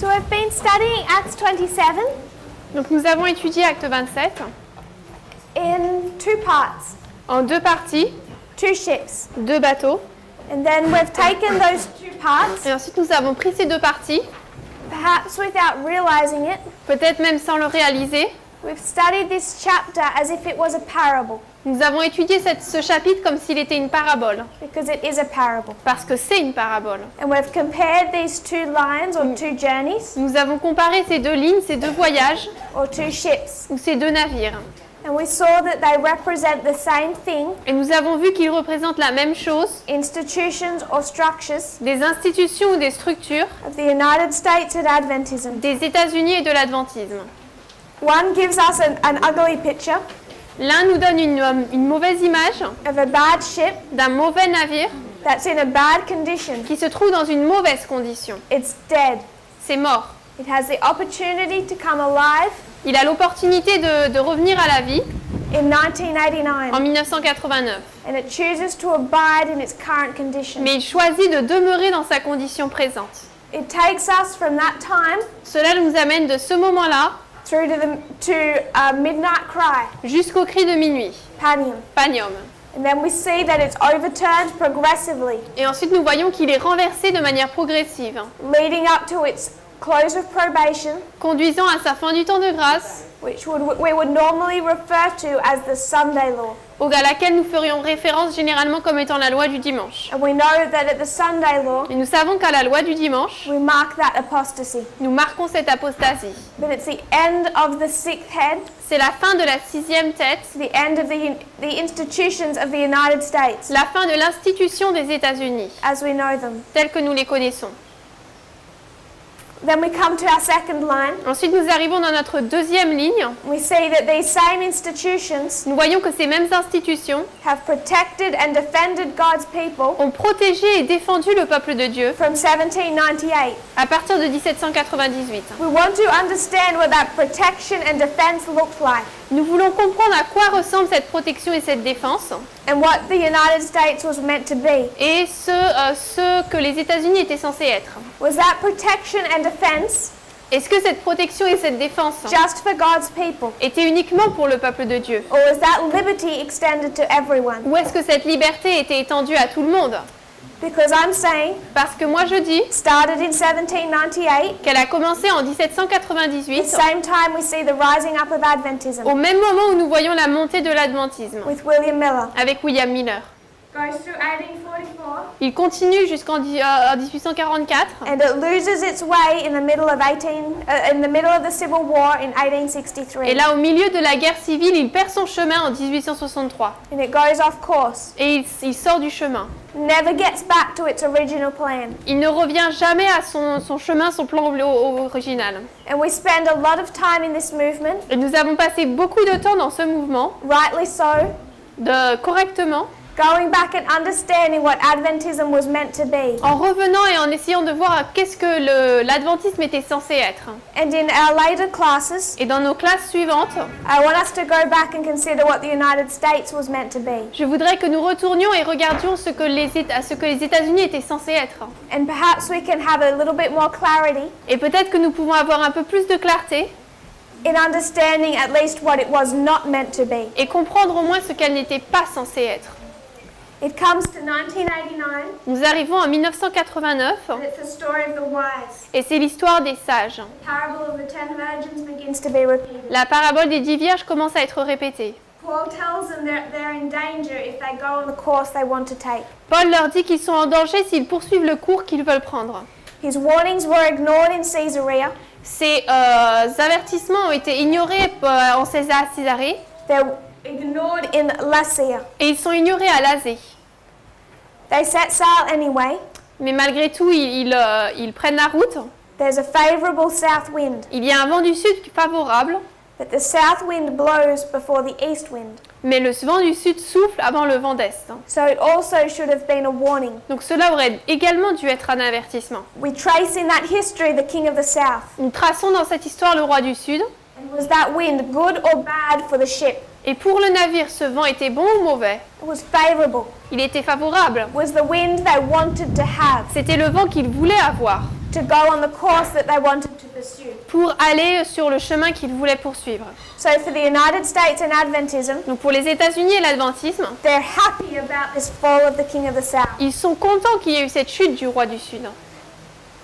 So I've been studying Acts 27 Donc nous avons étudié Acte 27 in two parts, en deux parties, two ships. deux bateaux. And then we've taken those two parts, Et ensuite nous avons pris ces deux parties, perhaps without realizing it, peut-être même sans le réaliser. we've studied this chapter as if it was a parable, Nous avons étudié ce chapitre comme s'il était une parabole, because it is a parable. parce que c'est une parabole. And we've compared these two lines or two journeys Nous avons comparé ces deux lignes, ces deux voyages, or two ships. ou ces deux navires. And we saw that they represent the same thing, Et nous avons vu qu'ils représentent la même chose, institutions or structures des institutions ou des structures of the United States and Adventism. des États-Unis et de l'adventisme. One gives us an ugly picture L'un nous donne une mauvaise image of a bad ship d'un mauvais navire that's in a bad condition. qui se trouve dans une mauvaise condition. It's dead. C'est mort. It has the opportunity to come alive Il a l'opportunité de revenir à la vie in en 1989, 1989. and it chooses to abide in its current condition. Mais il choisit de demeurer dans sa condition présente. It takes us from that time Cela nous amène de ce moment-là through to midnight cry, jusqu'au cri de minuit, panium. Panium. And then we see that it's overturned progressively, Et ensuite nous voyons qu'il est renversé de manière progressive, leading up to its close of probation, conduisant à sa fin du temps de grâce, which we would normally refer to as the Sunday law. à laquelle nous ferions référence généralement comme étant la loi du dimanche. And we know that at the Sunday law, Et nous savons qu'à la loi du dimanche, we mark that apostasy. nous marquons cette apostasie. But it's the end of the sixth head, C'est la fin de la sixième tête, the end of the institutions of the United States la fin de l'institution des États-Unis, as we know them. telles que nous les connaissons. Then we come to our second line. Ensuite, nous arrivons dans notre deuxième ligne. We see that these same institutions Nous voyons que ces mêmes institutions have protected and defended God's people ont protégé et défendu le peuple de Dieu from 1798. à partir de 1798. We want to understand what that protection and defense looked like, Nous voulons comprendre à quoi ressemble cette protection et cette défense and what the United States was meant to be. et ce que les États-Unis étaient censés être. Was that protection and defense Est-ce que cette protection et cette défense just for God's people? étaient uniquement pour le peuple de Dieu? Or was that liberty extended to everyone? Ou est-ce que cette liberté était étendue à tout le monde? Because I'm saying, Parce que moi je dis started in 1798, qu'elle a commencé en the 1798, same time we see the rising up of Adventism au même moment où nous voyons la montée de l'adventisme, with William Miller. avec William Miller. Goes through 1844 Il continue jusqu'en 1844 and it loses its way in the middle of the Civil War in 1863. et là au milieu de la guerre civile, il perd son chemin en 1863 And it goes off course. et il sort du chemin. Never gets back to its original plan. Il ne revient jamais à son chemin, son plan original. And we spend a lot of time in this movement, Et nous avons passé beaucoup de temps dans ce mouvement, rightly so, correctement, going back and understanding what Adventism was meant to be. en revenant et en essayant de voir qu'est-ce que l'adventisme était censé être. And in our later classes, Et dans nos classes suivantes, I want us to go back and consider what the United States was meant to be. je voudrais que nous retournions et regardions ce que les États-Unis étaient censés être. And perhaps we can have a little bit more clarity Et peut-être que nous pouvons avoir un peu plus de clarté in understanding at least what it was not meant to be. et comprendre au moins ce qu'elle n'était pas censée être. It comes to 1989, Nous arrivons en 1989 and it's the story of the wise. et c'est l'histoire des sages. The parable of the 10 virgins begins to be repeated. La parabole des 10 vierges commence à être répétée. Paul tells them that they're in danger if they go on the course they want to take. Paul leur dit qu'ils sont en danger s'ils poursuivent le cours qu'ils veulent prendre. His warnings were ignored in Caesarea. Ces avertissements ont été ignorés en Césarée They're ignored in Lasea. et ils sont ignorés à Lasée. They set sail anyway. Mais malgré tout, ils prennent la route. There's a favorable south wind, Il y a un vent du sud favorable, but the south wind blows before the east wind. mais le vent du sud souffle avant le vent d'est. So it also should have been a warning. Donc cela aurait également dû être un avertissement. We trace in that history the king of the south. Nous traçons dans cette histoire le roi du sud. And was that wind good or bad for the ship? Et pour le navire, ce vent était bon ou mauvais? It was favorable. Il était favorable. It was the wind they wanted to have. C'était le vent qu'il voulait avoir. to go on the course that they wanted to pursue. pour aller sur le chemin qu'ils voulaient poursuivre. So for the United States and Adventism, Donc pour les États-Unis et l'adventisme, they're happy about this fall of the King of the South. ils sont contents qu'il y ait eu cette chute du roi du Sud.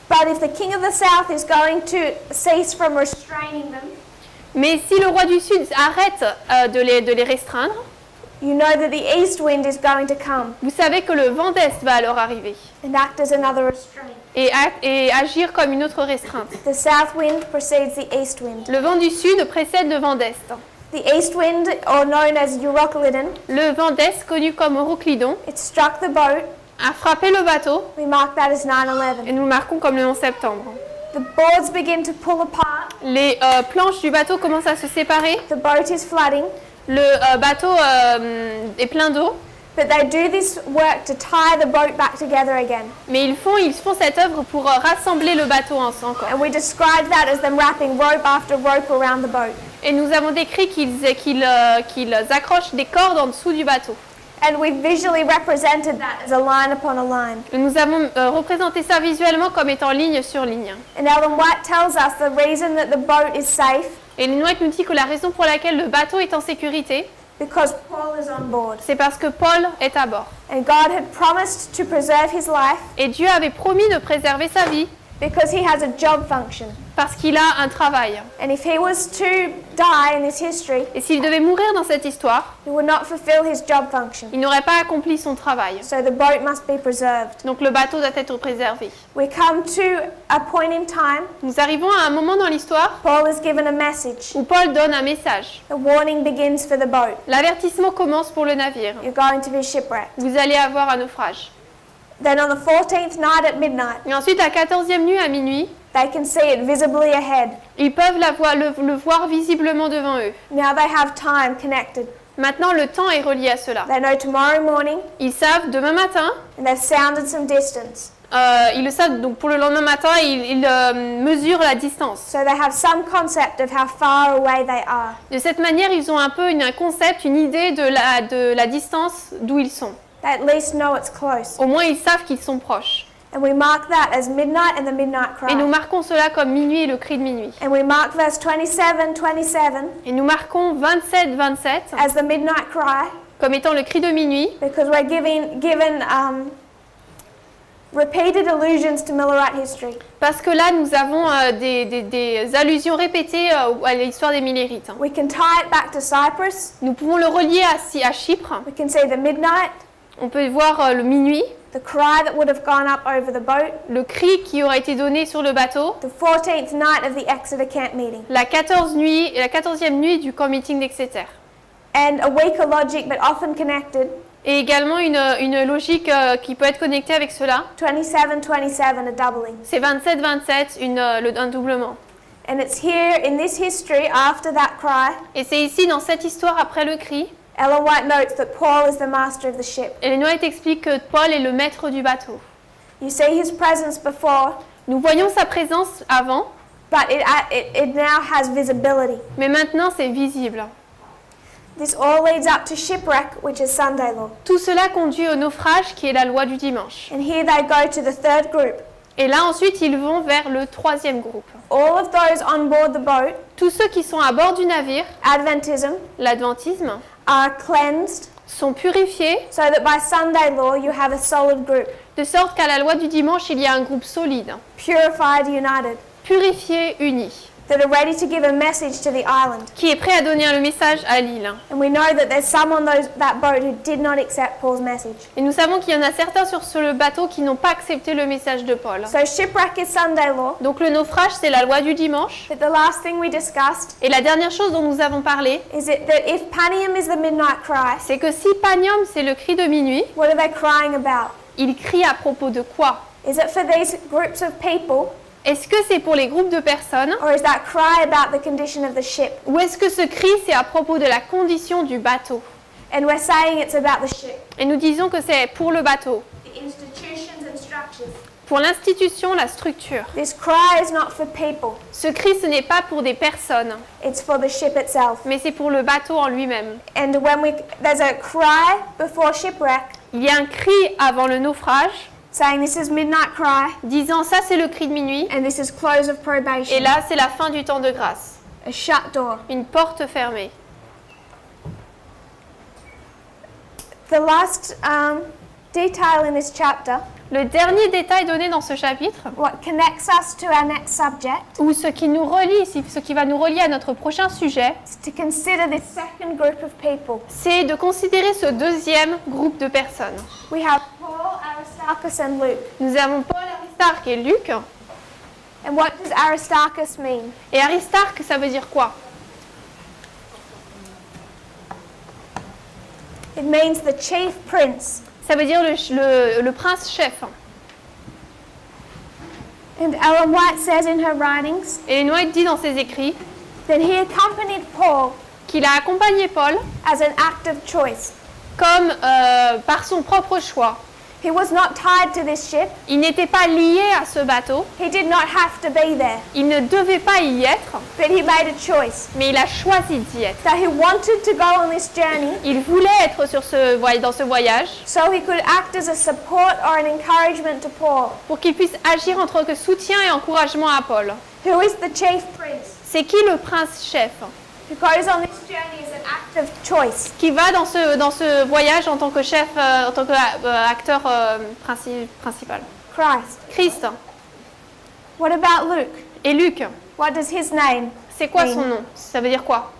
But if the King of the South is going to cease from restraining them, Mais si le roi du Sud arrête de les restreindre, you know that the east wind is going to come vous savez que le vent d'Est va alors arriver and act as another restraint. et agir comme une autre restreinte. The south wind precedes the east wind. Le vent du Sud précède le vent d'Est. The east wind, or known as Euroclydon, Le vent d'Est, connu comme Euroclydon, it struck the boat. a frappé le bateau We mark that as et 9/11. nous le marquons comme le 11 septembre. The boards begin to pull apart. Les planches du bateau commencent à se séparer. The boat is flooding. Le bateau est plein d'eau, But they do this work to tie the boat back together again. mais ils font cette œuvre pour rassembler le bateau encore. And we describe that as them wrapping rope after rope around the boat. Et nous avons décrit qu'ils accrochent des cordes en dessous du bateau. And we visually represented that as a line upon a line. Et nous avons représenté ça visuellement comme étant ligne sur ligne. And Ellen White tells us the reason that the boat is safe Et Ellen White nous dit que la raison pour laquelle le bateau est en sécurité, because Paul is on board. c'est parce que Paul est à bord. And God had promised to preserve his life Et Dieu avait promis de préserver sa vie because he has a job function. parce qu'il a un travail. And if he was to die in this history, Et s'il devait mourir dans cette histoire, he would not fulfill his job function. il n'aurait pas accompli son travail. So the boat must be preserved. Donc le bateau doit être préservé. We come to a point in time. Nous arrivons à un moment dans l'histoire Paul is given a message. où Paul donne un message. The warning begins for the boat. L'avertissement commence pour le navire. You're going to be shipwrecked. Vous allez avoir un naufrage. Then on the 14th night at midnight, Et ensuite, la 14e nuit à minuit, they can see it visibly ahead. ils peuvent le voir visiblement devant eux. Now they have time connected. Maintenant, le temps est relié à cela. They know tomorrow morning, Ils savent demain matin, and they've sounded some distance. ils le savent, donc pour le lendemain matin, ils mesurent la distance. So they have some concept of how far away they are. De cette manière, ils ont un peu un concept, une idée de la distance d'où ils sont. They at least know it's close. Au moins, ils savent qu'ils sont proches. And we mark that as midnight and the midnight Et nous cry. marquons cela comme minuit et le cri de minuit. And we mark verse 27 Et nous marquons 27 as the midnight cry comme étant le cri de minuit, because we're given repeated allusions to Millerite history. parce que là, nous avons des allusions répétées à l'histoire des Millérites. We can tie it back to Cyprus. Nous pouvons le relier à Chypre. We can see the midnight, On peut voir le minuit, the cry that would have gone up over the boat, le cri qui aurait été donné sur le bateau, the 14th night of the Exeter camp meeting. la 14e nuit du camp meeting d'Exeter. And a weaker logic, but often connected, Et également une logique qui peut être connectée avec cela. 27, a doubling. C'est 27, un doublement. And it's here in this history after that cry, Et c'est ici, dans cette histoire, après le cri, Ellen White notes that Paul is the master of the ship. Ellen White explique que Paul est le maître du bateau. You see his presence before, Nous voyons sa présence avant, but it now has visibility. mais maintenant c'est visible. This all leads up to shipwreck, which is Sunday law. Tout cela conduit au naufrage qui est la loi du dimanche. And here they go to the third group. Et là ensuite ils vont vers le troisième groupe. All of those on board the boat, Tous ceux qui sont à bord du navire, Adventism, l'adventisme, are cleansed sont purifiés so that by Sunday law you have a solid group, de sorte qu'à la loi du dimanche il y a un groupe solide, purified, united, purifié, uni, that are ready to give a message to the island. qui est prêt à donner le message à l'île. And we know that there's some on that boat who did not accept Paul's message. Et nous savons qu'il y en a certains sur le bateau qui n'ont pas accepté le message de Paul. So shipwreck is Sunday law. Donc le naufrage c'est la loi du dimanche. But the last thing we discussed Et la dernière chose dont nous avons parlé, is that if Panium is the midnight cry, c'est que si Panium c'est le cri de minuit, what are they crying about? il crie à propos de quoi? Is it for these groups of people, Est-ce que c'est pour les groupes de personnes or is that cry about the condition of the ship? ou est-ce que ce cri c'est à propos de la condition du bateau? And we're saying it's about the ship, Et nous disons que c'est pour le bateau, the institutions and structures. pour l'institution, la structure. This cry is not for people, Ce cri ce n'est pas pour des personnes, it's for the ship itself. mais c'est pour le bateau en lui-même. And when there's a cry before shipwreck, Il y a un cri avant le naufrage, saying this is midnight cry disant ça c'est le cri de minuit, and this is close of et probation, là c'est la fin du temps de grâce, a shut door. une porte fermée. The last detail in this chapter, Le dernier détail donné dans ce chapitre, what connects us to our next subject, ou ce qui nous relie, ce qui va nous relier à notre prochain sujet, is to consider this second group of people. c'est de considérer ce deuxième groupe de personnes. We have Paul, Aristarchus, and Luke. Nous avons Paul, Aristarque et Luc. And what does Aristarchus mean? Et Aristarque, ça veut dire quoi? It means the chief prince. Ça veut dire le prince chef. And Ellen White says in her writings Et White dit dans ses écrits that he accompanied Paul qu'il a accompagné Paul as an act of choice. comme par son propre choix. He was not tied to this ship. Il n'était pas lié à ce bateau, He did not have to be there. il ne devait pas y être, But he made a choice mais il a choisi d'y être. that he wanted to go on this journey Il voulait être dans ce voyage so he could act as a support or an encouragement to Paul, pour qu'il puisse agir en tant que soutien et encouragement à Paul. who is the chief prince, C'est qui le prince chef who goes on this journey as an act of choice. qui va dans ce voyage en tant que chef, en tant qu'acteur principal? Christ. Christ. What about Luke? Et Luc, What does his name c'est quoi mean? son nom? Ça veut dire quoi?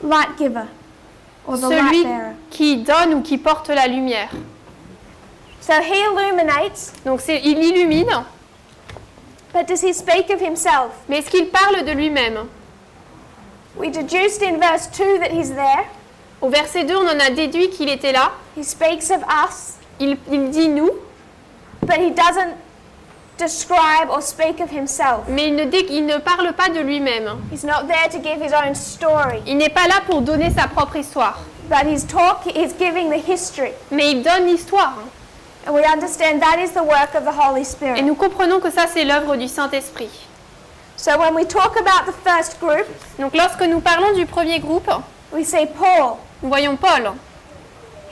Light giver, or the Celui light bearer. qui donne ou qui porte la lumière. So he illuminates, Donc il illumine, but does he speak of himself? mais est-ce qu'il parle de lui-même? We deduced in verse 2 that he's there. Au verset 2, on en a déduit qu'il était là. He speaks of us, Il dit nous, but he doesn't describe or speak of himself. mais il ne parle pas de lui-même. He's not there to give his own story, Il n'est pas là pour donner sa propre histoire, but he's giving the history. mais il donne l'histoire. And we understand that is the work of the Holy Et Spirit. nous comprenons que ça, c'est l'œuvre du Saint-Esprit. So when we talk about the first group, Donc lorsque nous parlons du premier groupe, we say Paul. nous voyons Paul.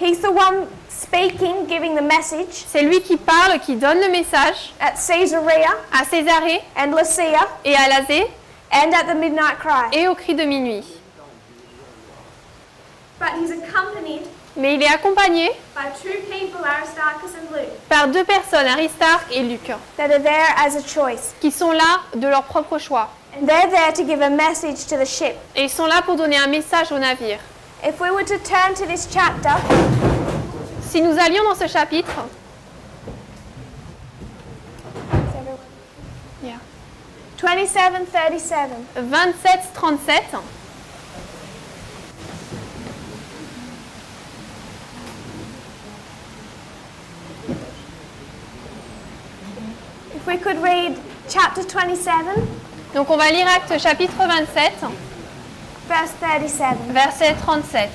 He's the one speaking, giving the message C'est lui qui parle, qui donne le message at Caesarea à Césarée and Lycia et à Lazée and at the midnight cry. et au cri de minuit. But he's accompanied Mais il est accompagné by two people, Aristarchus and Luke, par deux personnes, Aristarque et Luc, that are there as a choice. qui sont là de leur propre choix. And they're there to give a message to the ship. Et ils sont là pour donner un message au navire. If we were to turn to this chapter, Si nous allions dans ce chapitre, 27:37, 27-37, if we could read chapter 27, donc on va lire Actes chapitre 27, verse 37. verset 37.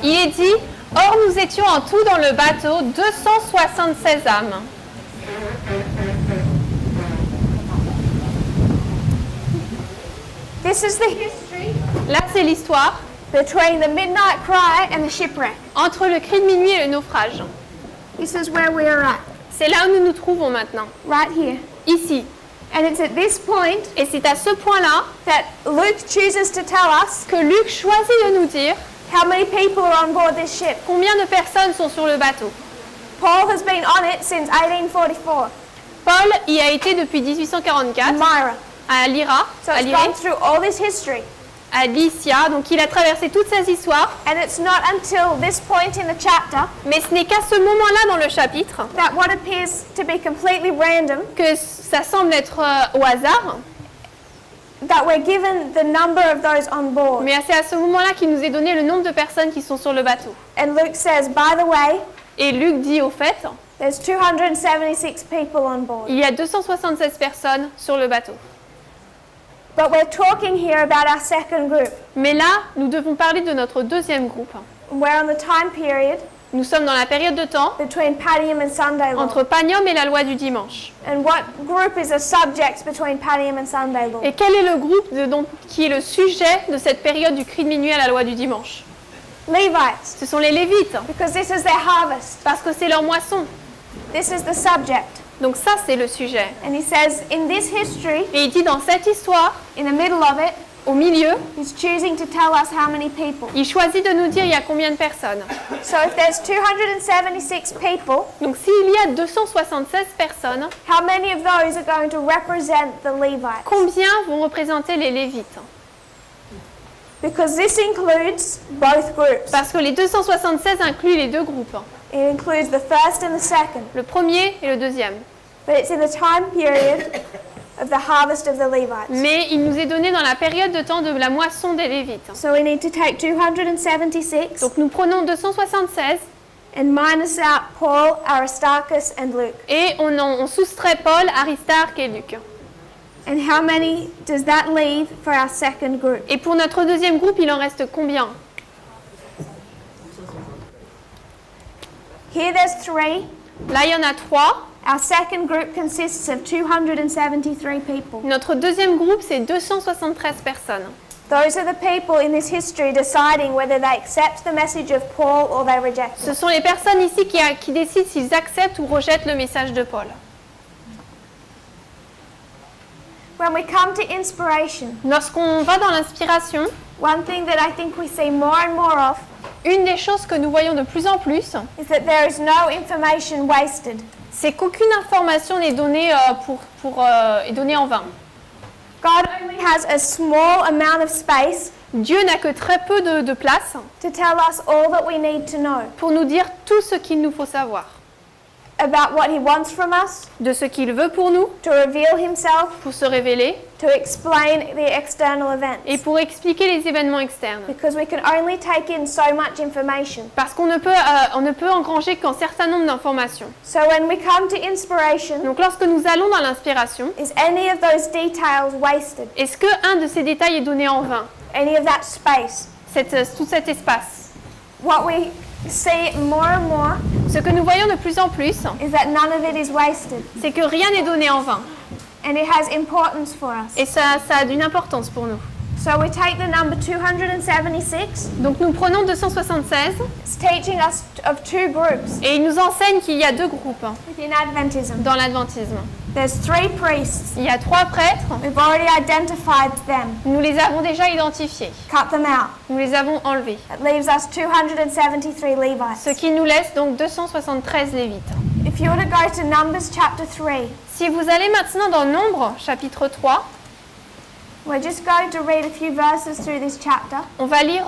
Il est dit, « Or nous étions en tout dans le bateau 276 âmes. » This is the history Là, c'est l'histoire between the midnight cry and the shipwreck. entre le cri de minuit et le naufrage. This is where we are at, C'est là où nous nous trouvons maintenant, right here. ici. And it's at this point Et c'est à ce point-là that Luke chooses to tell us que Luc choisit de nous dire how many people are on board this ship. combien de personnes sont sur le bateau. Paul has been on it since 1844. Paul y a été depuis 1844 Myra. à Lyra, So à it's Lyrée, gone through all this history. à Lycia, donc il a traversé toutes ces histoires, And it's not until this point in the chapter mais ce n'est qu'à ce moment-là dans le chapitre that what appears to be completely random, que ça semble être au hasard, that we're given the number of those on board. mais c'est à ce moment-là qu'il nous est donné le nombre de personnes qui sont sur le bateau. And Luke says, by the way, Et Luc dit au fait, there's 276 people on board. il y a 276 personnes sur le bateau. But we're talking here about our second group. Mais là, nous devons parler de notre deuxième groupe. We're on the time period Nous sommes dans la période de temps between Padium and Sunday law. entre Panium et la loi du dimanche. And what group is the subject between Padium and Sunday law? Et quel est le groupe qui est le sujet de cette période du cri de minuit à la loi du dimanche? Levites, Ce sont les Lévites, because this is their harvest. parce que c'est leur moisson. This is the subject. Donc ça, c'est le sujet. And he says, in this history, Et il dit dans cette histoire, in the middle of it, au milieu, he's choosing to tell us how many people. il choisit de nous dire il y a combien de personnes. So if there's 276 people, Donc s'il y a 276 personnes, how many of those are going to represent the Levites? combien vont représenter les Lévites? Because this includes both groups. Parce que les 276 incluent les deux groupes, It includes the first and the second. le premier et le deuxième. But it's in the time period of the harvest of the Levites. Mais il nous est donné dans la période de temps de la moisson des Lévites. So we need to take 276 Donc nous prenons 276 and minus out Paul, Aristarchus, and Luke. et on soustrait Paul, Aristarque et Luc. And how many does that leave for our second group? Et pour notre deuxième groupe, il en reste combien? Here there's 3. Là, il y en a 3. Our second group consists of 273 people. Notre deuxième groupe, c'est 273 personnes. Those are the people in this history deciding whether they accept the message of Paul or they reject it. Ce sont les personnes ici qui décident s'ils acceptent ou rejettent le message de Paul. When we come to inspiration, Lorsqu'on va dans l'inspiration, one thing that I think we see more and more of une des choses que nous voyons de plus en plus, is that there is no information wasted. c'est qu'aucune information n'est donnée, est donnée en vain. God only has a small amount of space Dieu n'a que très peu de place to tell us all that we need to know pour nous dire tout ce qu'il nous faut savoir, about what He wants from us, de ce qu'il veut pour nous, to reveal Himself, pour se révéler to explain the external et events. pour expliquer les événements externes. Because we can only take in so much information. Parce qu'on ne peut engranger qu'un certain nombre d'informations. So when we come to inspiration, Donc lorsque nous allons dans l'inspiration, is any of those details wasted? est-ce qu'un de ces détails est donné en vain, Any of that space? tout cet espace? What we see more and more Ce que nous voyons de plus en plus, is that none of it is wasted. c'est que rien n'est donné en vain. And it has importance for us. Et ça a d'une importance pour nous. So we take the number 276. Donc nous prenons 276 It's teaching us of two groups et il nous enseigne qu'il y a deux groupes within Adventism. dans l'adventisme. There's 3 priests. Il y a 3 prêtres, We've already identified them, nous les avons déjà identifiés, cut them out. nous les avons enlevés. That leaves us 273 Levites. Ce qui nous laisse donc 273 Lévites. If you were to go to Numbers chapter 3, Si vous allez maintenant dans Nombre, chapitre 3, we're just going to read a few verses through this chapter. on va lire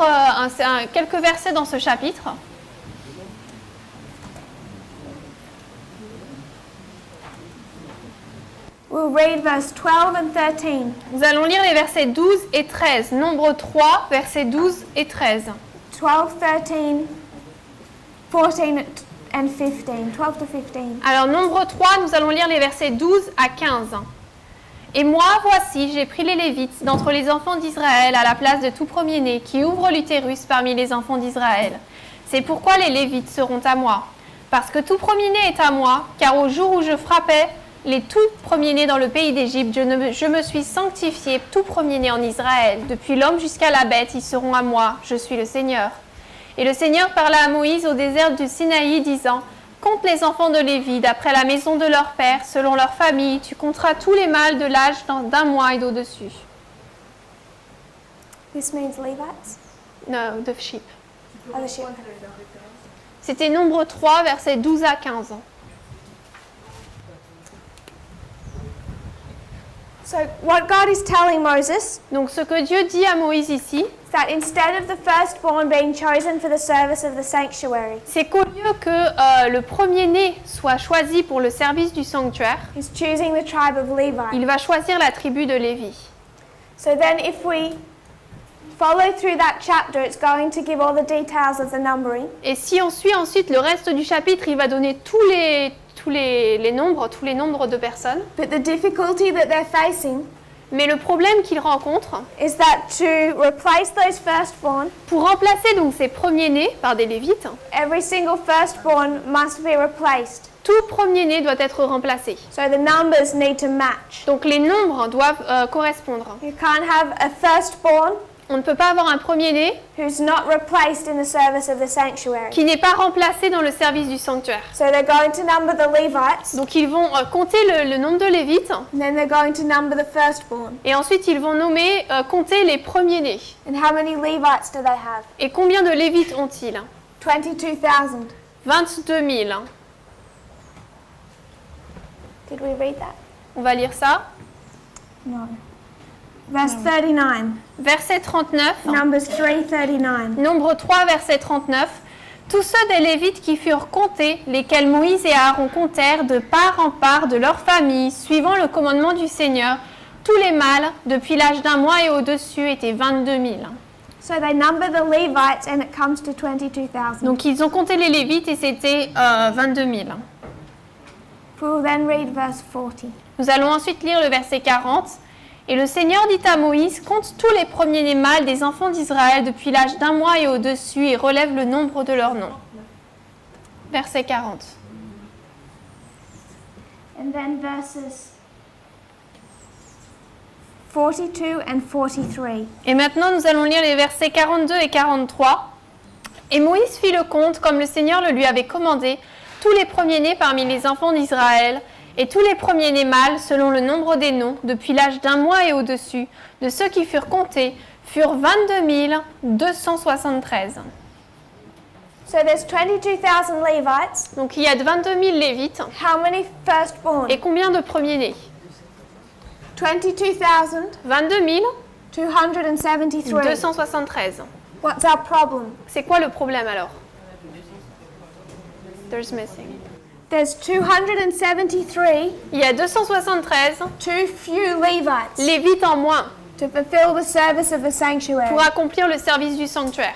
quelques versets dans ce chapitre. We'll read verse 12 and 13. Nous allons lire les versets 12 et 13. Nombre 3, versets 12 et 13. 12, 13, 14 and 15. 12 to 15. Alors, Nombre 3, nous allons lire les versets 12 à 15. Et moi, voici, j'ai pris les Lévites d'entre les enfants d'Israël à la place de tout premier-né qui ouvre l'utérus parmi les enfants d'Israël. C'est pourquoi les Lévites seront à moi. Parce que tout premier-né est à moi, car au jour où je frappais les tout premiers-nés dans le pays d'Égypte, je me suis sanctifié tout premier-né en Israël. Depuis l'homme jusqu'à la bête, ils seront à moi. Je suis le Seigneur. Et le Seigneur parla à Moïse au désert du Sinaï, disant « Compte les enfants de Lévi d'après la maison de leur père, selon leur famille. Tu compteras tous les mâles de l'âge d'un mois et d'au-dessus. » This means Levites. No, the sheep. Oh, the sheep. C'était Nombre 3, versets 12 à 15. So what God is telling Moses Donc ce que Dieu dit à Moïse ici, is that instead of the firstborn being chosen for the service of the sanctuary, c'est qu'au lieu que le premier-né soit choisi pour le service du sanctuaire, He's choosing the tribe of Levi. il va choisir la tribu de Lévi. So then if we follow through that chapter, it's going to give all the details of the numbering. Et si on suit ensuite le reste du chapitre, il va donner tous les nombres de personnes. But the difficulty that they're facing Mais le problème qu'ils rencontrent, is that to replace those firstborn, pour remplacer donc ces premiers-nés par des Lévites, every single firstborn must be replaced. tout premier-né doit être remplacé. So the numbers need to match. Donc les nombres doivent correspondre. You can't have a firstborn On ne peut pas avoir un premier-né who's not replaced in the service of the sanctuary. qui n'est pas remplacé dans le service du sanctuaire. So they're going to number the Levites, Donc ils vont compter le nombre de Lévites and then they're going to number the firstborn. et ensuite ils vont compter les premiers-nés. And how many Levites do they have? Et combien de Lévites ont-ils? 22,000. 22 000. Did we read that? On va lire ça. No. Verse 39. Verset 39. Numbers 3:39. Nombre 3, verset 39. Tous ceux des Lévites qui furent comptés, lesquels Moïse et Aaron comptèrent de part en part de leur famille, suivant le commandement du Seigneur, tous les mâles, depuis l'âge d'un mois et au-dessus, étaient 22 000. So they number the Levites and it comes to 22,000. Donc ils ont compté les Lévites et c'était 22 000. We'll then read verse 40. Nous allons ensuite lire le verset 40. Et le Seigneur dit à Moïse, compte tous les premiers-nés mâles des enfants d'Israël depuis l'âge d'un mois et au-dessus et relève le nombre de leurs noms. Verset 40. And then verses 42 and 43. Et maintenant, nous allons lire les versets 42 et 43. Et Moïse fit le compte, comme le Seigneur le lui avait commandé, tous les premiers-nés parmi les enfants d'Israël, et tous les premiers-nés mâles, selon le nombre des noms, depuis l'âge d'un mois et au-dessus, de ceux qui furent comptés, furent 22 273. So there's 22,000 Levites. Donc il y a 22 000 Lévites. How many firstborn? Et combien de premiers-nés? 22 22,273. 273. What's our problem? C'est quoi le problème alors? There's missing. There's 273 Il y a 273 too few Levites Lévites en moins to fulfill the service of the sanctuary. pour accomplir le service du sanctuaire.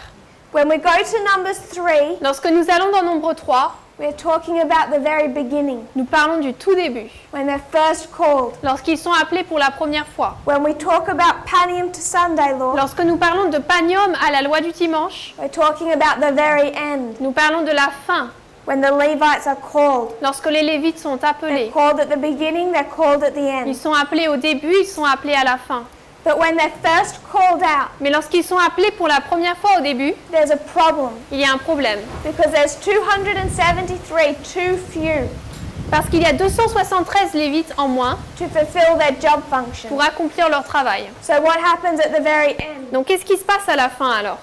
When we go to Numbers 3, Lorsque nous allons dans Nombre 3, we're talking about the very beginning, nous parlons du tout début, when they're first called. lorsqu'ils sont appelés pour la première fois. When we talk about Panium to Sunday law, Lorsque nous parlons de Panium à la loi du dimanche, we're talking about the very end, nous parlons de la fin, when the Levites are called. lorsque les Lévites sont They're appelés. called at the beginning, they're called at the Ils end. sont appelés au début, ils sont appelés à la fin. But when they're first called out, Mais lorsqu'ils sont appelés pour la première fois au début, there's a problem, il y a un problème. because there's 273 too few Parce qu'il y a 273 Lévites en moins to fulfill their job function. pour accomplir leur travail. So what happens at the very end? Donc qu'est-ce qui se passe à la fin alors?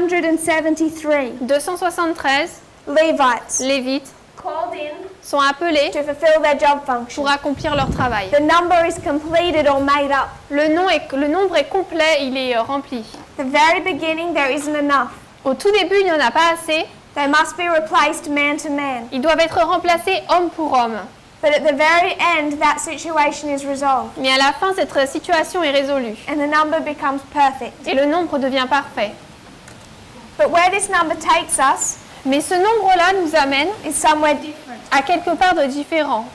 273 273 Levites Lévites called in sont appelés to fulfill their job function. pour accomplir leur travail. The number is completed or made up. Le nombre est complet, il est rempli. The very beginning, there isn't enough. Au tout début, il n'y en a pas assez. They must be replaced man to man. Ils doivent être remplacés homme pour homme. But at the very end, that situation is resolved, Mais à la fin, cette situation est résolue. and the number becomes perfect. Et le nombre devient parfait. But where this number takes us Mais ce nombre-là nous amène is somewhere different. à quelque part de différent.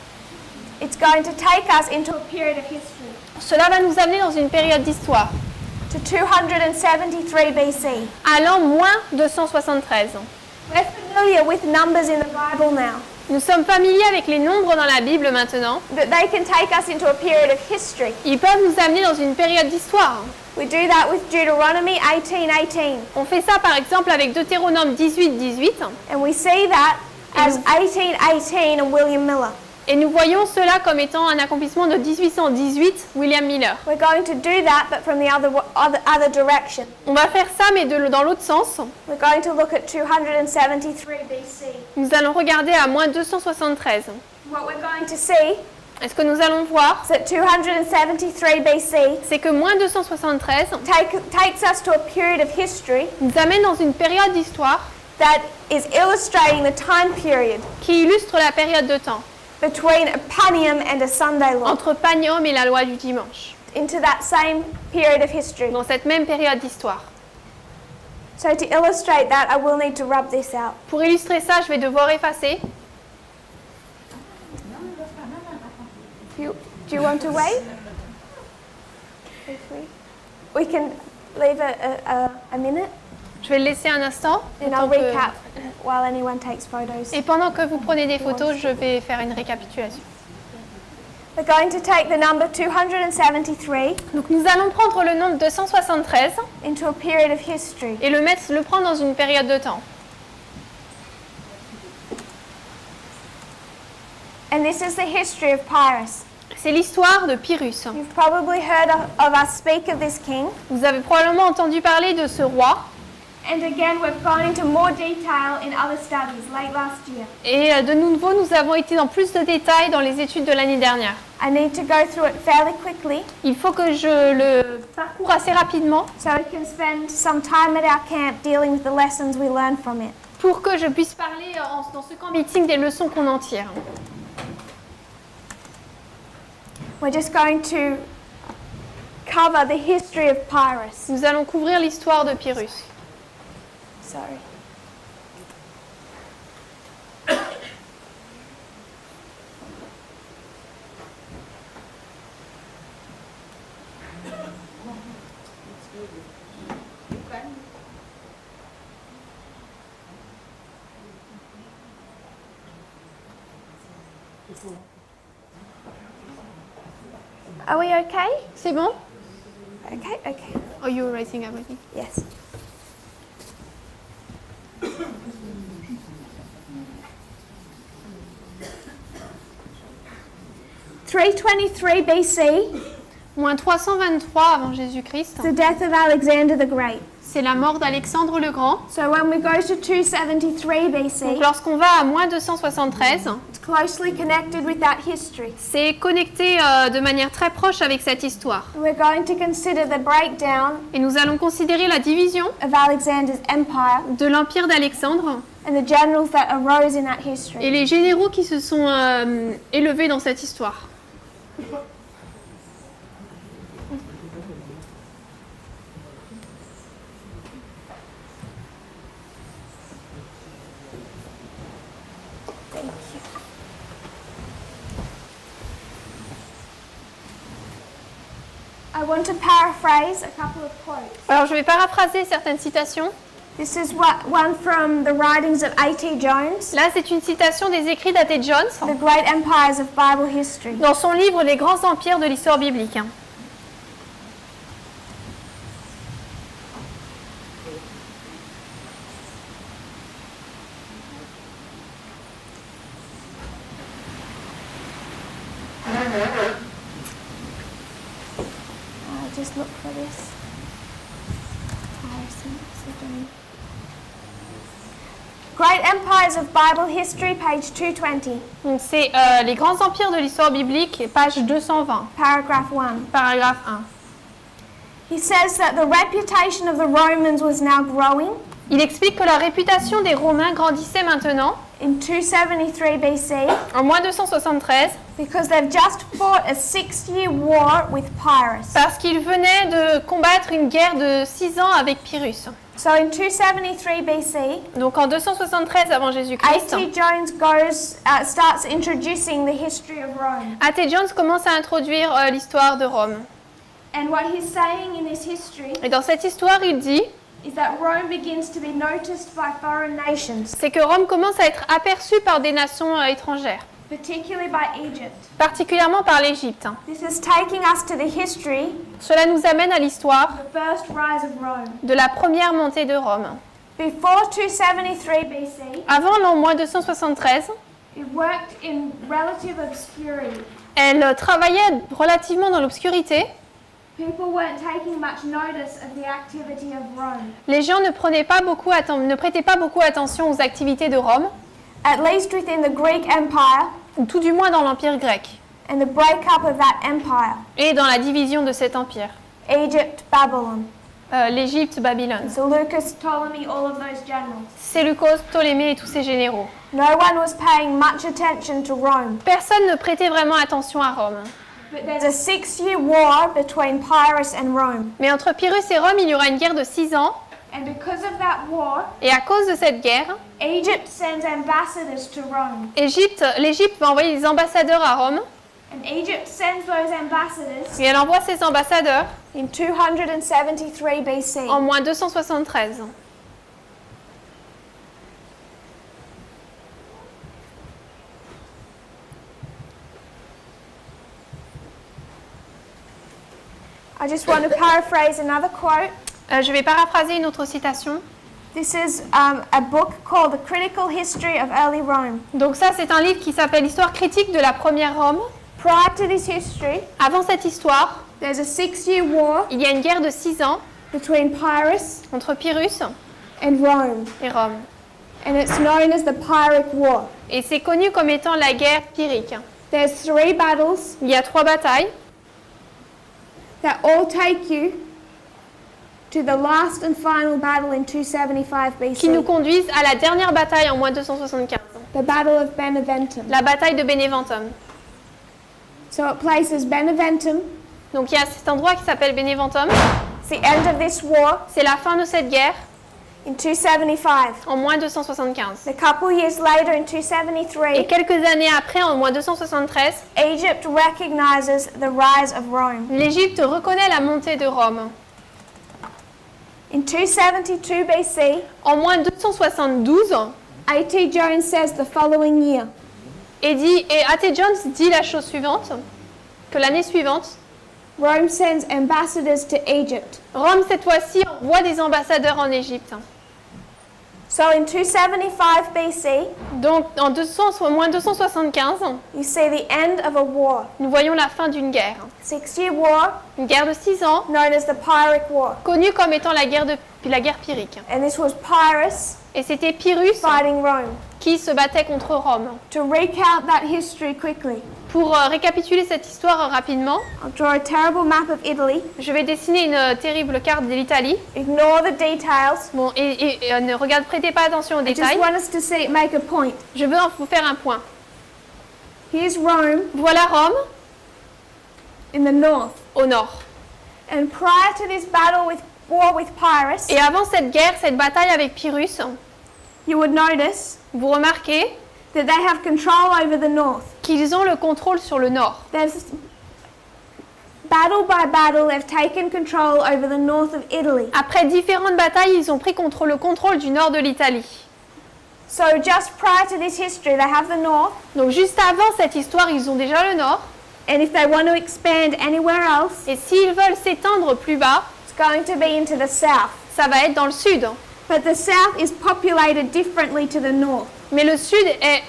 It's going to take us into a period of history, Cela va nous amener dans une période d'histoire, to 273 BC. allant moins 273. We're familiar with numbers in the Bible now, Nous sommes familiers avec les nombres dans la Bible maintenant. but they can take us into a period of history. Ils peuvent nous amener dans une période d'histoire. We do that with Deuteronomy 18:18, On fait ça par exemple avec Deutéronome 18:18 and we see that as 18:18 and William Miller. et nous voyons cela comme étant un accomplissement de 1818, William Miller. We're going to do that, but from the other direction. On va faire ça mais dans l'autre sens. We're going to look at 273 BC. Nous allons regarder à moins 273. What we're going to see Et ce que nous allons voir, is that 273 BC c'est que moins 273 takes us to a period of history nous amène dans une période d'histoire that is illustrating the time period qui illustre la période de temps between a Panium and a Sunday law, entre Panium et la loi du dimanche, into that same period of history. dans cette même période d'histoire. So to illustrate that, I will need to rub this out. Pour illustrer ça, je vais devoir effacer. Do you want to wait? We can leave a minute, Je vais le laisser un instant. and le temps I'll que- recap while anyone takes photos. Et pendant que vous prenez des photos, je vais faire une récapitulation. We're going to take the number 273 Donc nous allons prendre le nombre 273 into a period of history. et le prendre dans une période de temps. And this is the history of Pyrrhus. C'est l'histoire de Pyrrhus. You've probably heard of us speak of this king. Vous avez probablement entendu parler de ce roi. And again, we've gone into more detail in other studies late last year. Et de nouveau, nous avons été dans plus de détails dans les études de l'année dernière. I need to go through it fairly quickly Il faut que je le parcours assez rapidement so we can spend some time at our camp dealing with the lessons we learned from it. pour que je puisse parler dans ce camp meeting des leçons qu'on en tire. We're just going to cover the history of Pyrrhus. Nous allons couvrir l'histoire de Pyrrhus. Sorry. Are we okay? C'est bon? Okay, okay. Oh, you're writing everything. Yes. (323 BC), Moins 323 avant Jésus-Christ. the death of Alexander the Great. C'est la mort d'Alexandre le Grand. So when we go to 273 Donc BC, lorsqu'on va à moins 273, it's closely connected with that history. c'est connecté de manière très proche avec cette histoire. We're going to consider the breakdown Et nous allons considérer la division of Alexander's empire de l'empire d'Alexandre and the generals that arose in that et history. les généraux qui se sont élevés dans cette histoire. Thank you. I want to paraphrase a couple of quotes. Alors je vais paraphraser certaines citations. This is one from the writings of A.T. Jones, Là, c'est une citation des écrits d'A.T. Jones The Great Empires of Bible History. dans son livre Les grands empires de l'histoire biblique. Just look for this. Great Empires of Bible History, page 220, Donc c'est les grands empires de l'histoire biblique, page 220, paragraph 1. paragraphe 1. He says that the reputation of the Romans was now growing. Il explique que la réputation des Romains grandissait maintenant, In 273 BC, en moins 273, because they've just fought a 6-year war with Pyrrhus. parce qu'ils venaient de combattre une guerre de 6 ans avec Pyrrhus. So in 273 BC, Donc en 273 avant Jésus-Christ, A.T. Jones starts introducing the history of Rome. A.T. Jones commence à introduire l'histoire de Rome. And what he's saying in this history Et dans cette histoire, il dit, is that Rome begins to be noticed by foreign nations, c'est que Rome commence à être aperçue par des nations étrangères, particularly by Egypt. particulièrement par l'Égypte. This is taking us to the history, Cela nous amène à l'histoire the first rise of Rome. de la première montée de Rome. Before 273 BC, Avant l'an moins 273, it worked in relative obscurity. elle travaillait relativement dans l'obscurité. People weren't taking much notice of the activity of Rome, Les gens ne prêtaient pas beaucoup attention aux activités de Rome, at least within the Greek Empire ou tout du moins dans l'Empire grec, and the breakup of that empire, et dans la division de cet empire. Egypt, Babylon, L'Égypte, Babylone. Seleucus, Ptolemy, all of those generals. Séleucos, Ptolémée et tous ces généraux. No one was paying much attention to Rome, Personne ne prêtait vraiment attention à Rome. but there's a 6-year war between Pyrrhus and Rome, Mais entre Pyrrhus et Rome, il y aura une guerre de 6 ans, and because of that war, et à cause de cette guerre, Egypt sends ambassadors to Rome, l'Égypte va envoyer des ambassadeurs à Rome, and Egypt sends those ambassadors et elle envoie ses ambassadeurs in 273 BC. en moins 273. I just want to paraphrase another quote. Je vais paraphraser une autre citation. This is a book called The Critical History of Early Rome. Donc ça, c'est un livre qui s'appelle Histoire critique de la première Rome. Prior to this history, Avant cette histoire, there's a 6-year war il y a une guerre de 6 ans between Pyrrhus entre Pyrrhus and Rome, et Rome. and it's known as the Pyrrhic War. Et c'est connu comme étant la guerre pyrrhique. There's 3 battles Il y a 3 batailles that all take you to the last and final battle in 275 qui nous BC, conduisent à la dernière bataille en moins 275, the Battle of Beneventum. la bataille de Beneventum. So it places Beneventum, Donc il y a cet endroit qui s'appelle Beneventum. it's the end of this war, C'est la fin de cette guerre in 275. en moins 275. A couple years later, in Et 273, quelques années après, en moins 273, Egypt recognizes the rise of Rome. l'Égypte reconnaît la montée de Rome. In 272 BC, En moins 272, A.T. Jones says the following year, et A.T. Jones dit la chose suivante, que l'année suivante, Rome sends ambassadors to Egypt. Rome cette fois-ci envoie des ambassadeurs en Égypte. So in 275 BC, Donc en moins 275, you see the end of a war, nous voyons la fin d'une guerre. 6-year war Une guerre de 6 ans, known as the Pyrrhic War. connue comme étant la guerre pyrrhique. And this was Pyrrhus Et c'était Pyrrhus fighting Rome. qui se battait contre Rome. To recount that history quickly, Pour récapituler cette histoire rapidement, I'll draw a terrible map of Italy. je vais dessiner une terrible carte de l'Italie. Ignore the details. Bon, ne prêtez pas attention aux I just détails. want us to see it make a point. Je veux vous faire un point. Here's Rome Voilà Rome in the north. au nord. And prior to this war with Pyrrhus, Et avant cette guerre, cette bataille avec Pyrrhus, you would notice vous remarquez that they have control over the north. qu'ils ont le contrôle sur le nord. There's battle by battle, they've taken control over the north of Italy. Après différentes batailles, ils ont pris le contrôle du nord de l'Italie. So just prior to this history, they have the north, Donc juste avant cette histoire, ils ont déjà le nord. and if they want to expand anywhere else, Et s'ils veulent s'étendre plus bas, it's going to be into the south. ça va être dans le sud. But the south is populated differently to the north. Mais le sud est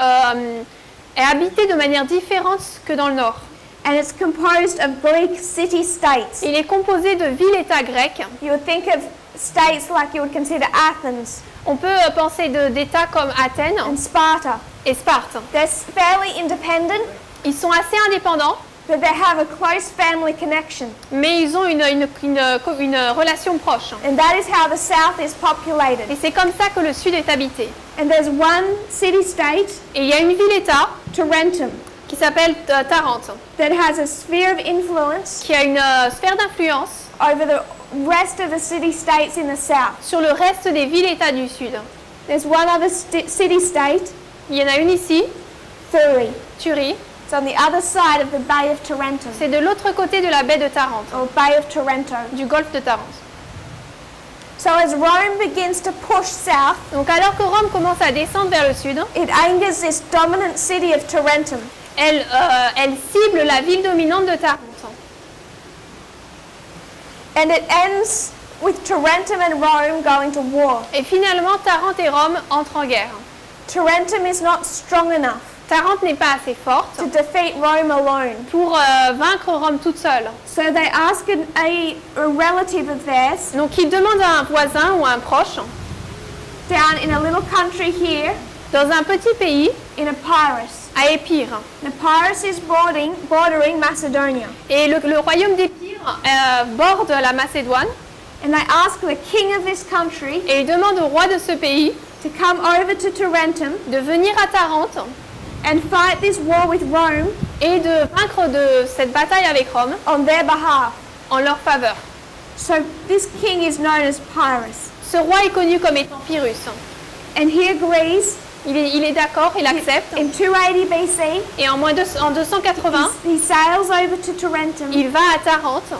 habité de manière différente que dans le nord. And it's composed of Greek city-states. Il est composé de villes-États grecs. You would think of states like you would consider Athens On peut penser d'États comme Athènes and Sparta. et Sparte. They're fairly independent, Ils sont assez indépendants, but they have a close family connection. mais ils ont une relation proche. And that is how the south is Et populated. c'est comme ça que le sud est habité. And there's one city-state, Et il y a une ville-État Tarentum, qui s'appelle Tarente, that has a sphere of influence qui a une sphère d'influence over the rest of the city-states in the south. sur le reste des villes-États du sud. There's one other city-state, Il y en a une ici, Thurii. Thurii. It's on the other side of the Bay of Tarentum, C'est de l'autre côté de la baie de Tarente, or Bay of Taranto. du golfe de Tarente. So as Rome begins to push south, Donc alors que Rome commence à descendre vers le sud, it angers this dominant city of Tarentum. elle cible la ville dominante de Tarente. And it ends with Tarentum and Rome going to war. Et finalement, Tarente et Rome entrent en guerre. Tarentum is not strong enough Tarente n'est pas assez forte to defeat Rome alone. pour vaincre Rome toute seule. So they ask a relative of theirs Donc ils demandent à un voisin ou à un proche, down in a little country here dans un petit pays, in Epirus. à Épire. Epirus is bordering Macedonia. Et le royaume d'Épire borde la Macédoine. And they ask the king of this country Et ils demandent au roi de ce pays to come over to Tarentum de venir à Tarente and fight this war with Rome et de vaincre de cette bataille avec Rome on their behalf. en leur faveur. So this king is known as Pyrrhus. Ce roi est connu comme étant Pyrrhus. And he agrees Il est d'accord, il accepte. in 280 BC. Et en 280, He sails over to Tarentum il va à Tarente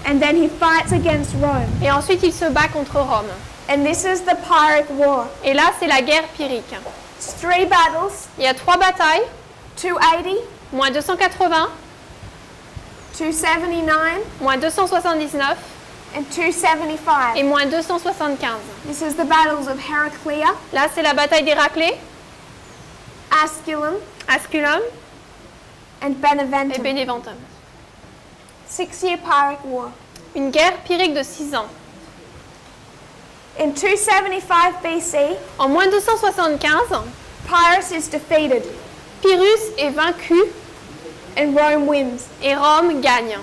and then he fights against Rome. et ensuite il se bat contre Rome. And this is the Pyrrhic War. Et là, c'est la guerre pyrrhique. It's 3 battles, Il y a 3 batailles, 280, moins 280, 279, moins 279 and 275. et moins 275. This is the battles of Heraclea, Là, c'est la bataille d'Héraclée, Asculum, Asculum and et Beneventum. Beneventum. 6-year Pyrrhic War. Une guerre pyrrhique de 6 ans. In 275 BC, En moins 275, Pyrrhus is defeated Pyrrhus est vaincu and Rome wins. et Rome gagne.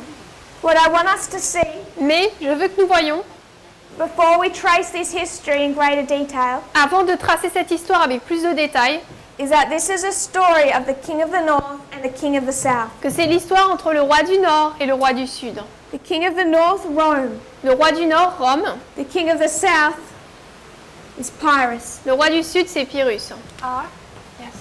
What I want us to see, Mais je veux que nous voyions, before we trace this history in greater detail, avant de tracer cette histoire avec plus de détails, is that this is a story of the king of the north and the king of the south. que c'est l'histoire entre le roi du Nord et le roi du Sud. The king of the north, Rome. Le roi du Nord, Rome. The king of the south is Pyrrhus. Le roi du Sud, c'est Pyrrhus. R. Yes.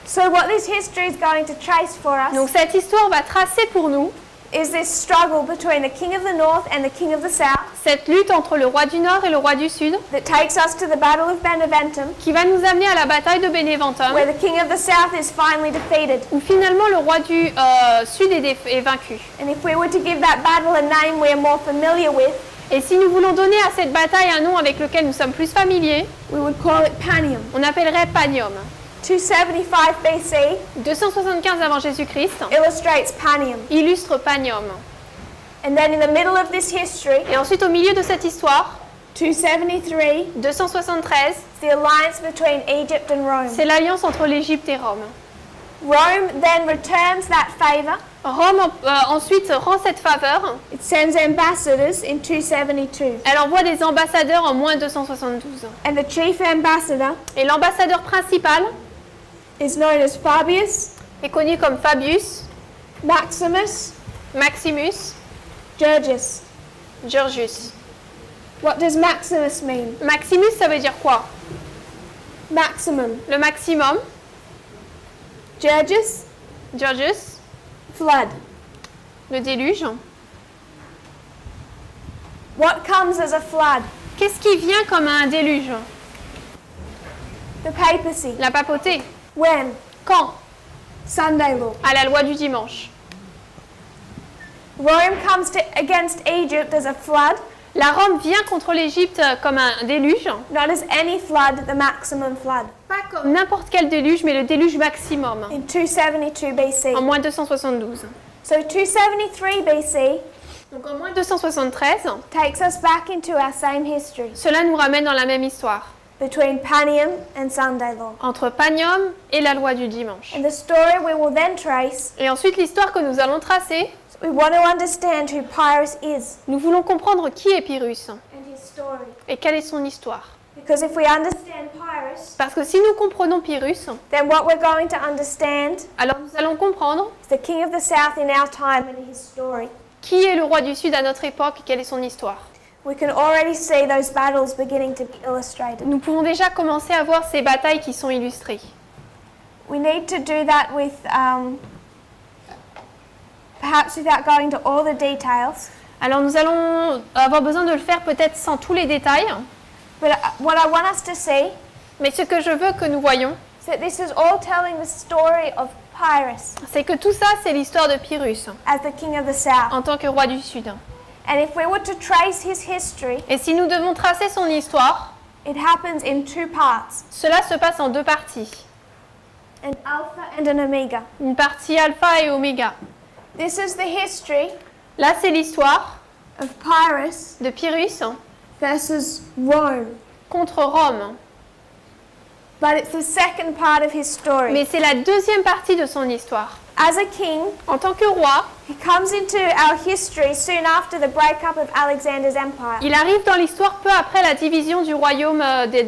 So what this history is going to trace for us Donc cette histoire va tracer pour nous is this struggle between the king of the north and the king of the south cette lutte entre le roi du Nord et le roi du Sud that takes us to the battle of Beneventum, qui va nous amener à la bataille de Beneventum where the king of the south is finally defeated. où finalement le roi du Sud est vaincu. And if we were to give that battle a name we are more familiar with, Et si nous voulons donner à cette bataille un nom avec lequel nous sommes plus familiers, we would call it Panium. on appellerait Panium. 275 BC 275 avant Jésus-Christ illustrates Panium. illustre Panium. And then in the middle of this history, Et ensuite au milieu de cette histoire, 273, 273, the alliance between Egypt and Rome. c'est l'alliance entre l'Égypte et Rome. Rome then returns that favor. Rome ensuite rend cette faveur. It sends ambassadors in 272. Elle envoie des ambassadeurs en moins 272. And the chief ambassador Et l'ambassadeur principal is known as Fabius, est connu comme Fabius, Maximus, Maximus, Georgius. Georgius. What does Maximus mean? Maximus, ça veut dire quoi? Maximum. Le maximum. Georgius, Georgius, flood. le déluge. What comes as a flood? Qu'est-ce qui vient comme un déluge? The papacy. La papauté. When? Quand? Sunday law. À la loi du dimanche. Rome comes against Egypt as a flood, La Rome vient contre l'Égypte comme un déluge. not as any flood, the maximum flood. Pas comme n'importe quel déluge, mais le déluge maximum. In 272 BC. En moins 272. So 273 BC Donc en moins 273, takes us back into our same history cela nous ramène dans la même histoire. between Panium and Sunday law. Entre Panium et la loi du dimanche. And the story we will then trace, Et ensuite l'histoire que nous allons tracer, we want to understand who Pyrrhus is nous voulons comprendre qui est Pyrrhus and his story. et quelle est son histoire. Because if we understand Pyrrhus, Parce que si nous comprenons Pyrrhus, then what we're going to understand alors nous allons comprendre is the king of the south in our time and his story. qui est le roi du Sud à notre époque et quelle est son histoire. We can already see those battles beginning to be illustrated. Nous pouvons déjà commencer à voir ces batailles qui sont illustrées. We need to do that with, perhaps without going to all the details, Alors nous allons avoir besoin de le faire peut-être sans tous les détails, but what I want us to see mais ce que je veux que nous voyons, is that this is all telling the story of Pyrrhus c'est que tout ça, c'est l'histoire de Pyrrhus as the king of the south. en tant que roi du Sud. And if we were to trace his history, Et si nous devons tracer son histoire, it happens in two parts, cela se passe en deux parties. an alpha and an omega. Une partie alpha et oméga. This is the history Là, c'est l'histoire of Pyrrhus de Pyrrhus versus Rome. contre Rome. But it's the second part of his story. Mais c'est la deuxième partie de son histoire. As a king, En tant que roi, he comes into our history soon after the breakup of Alexander's empire. il arrive dans l'histoire peu après la division du royaume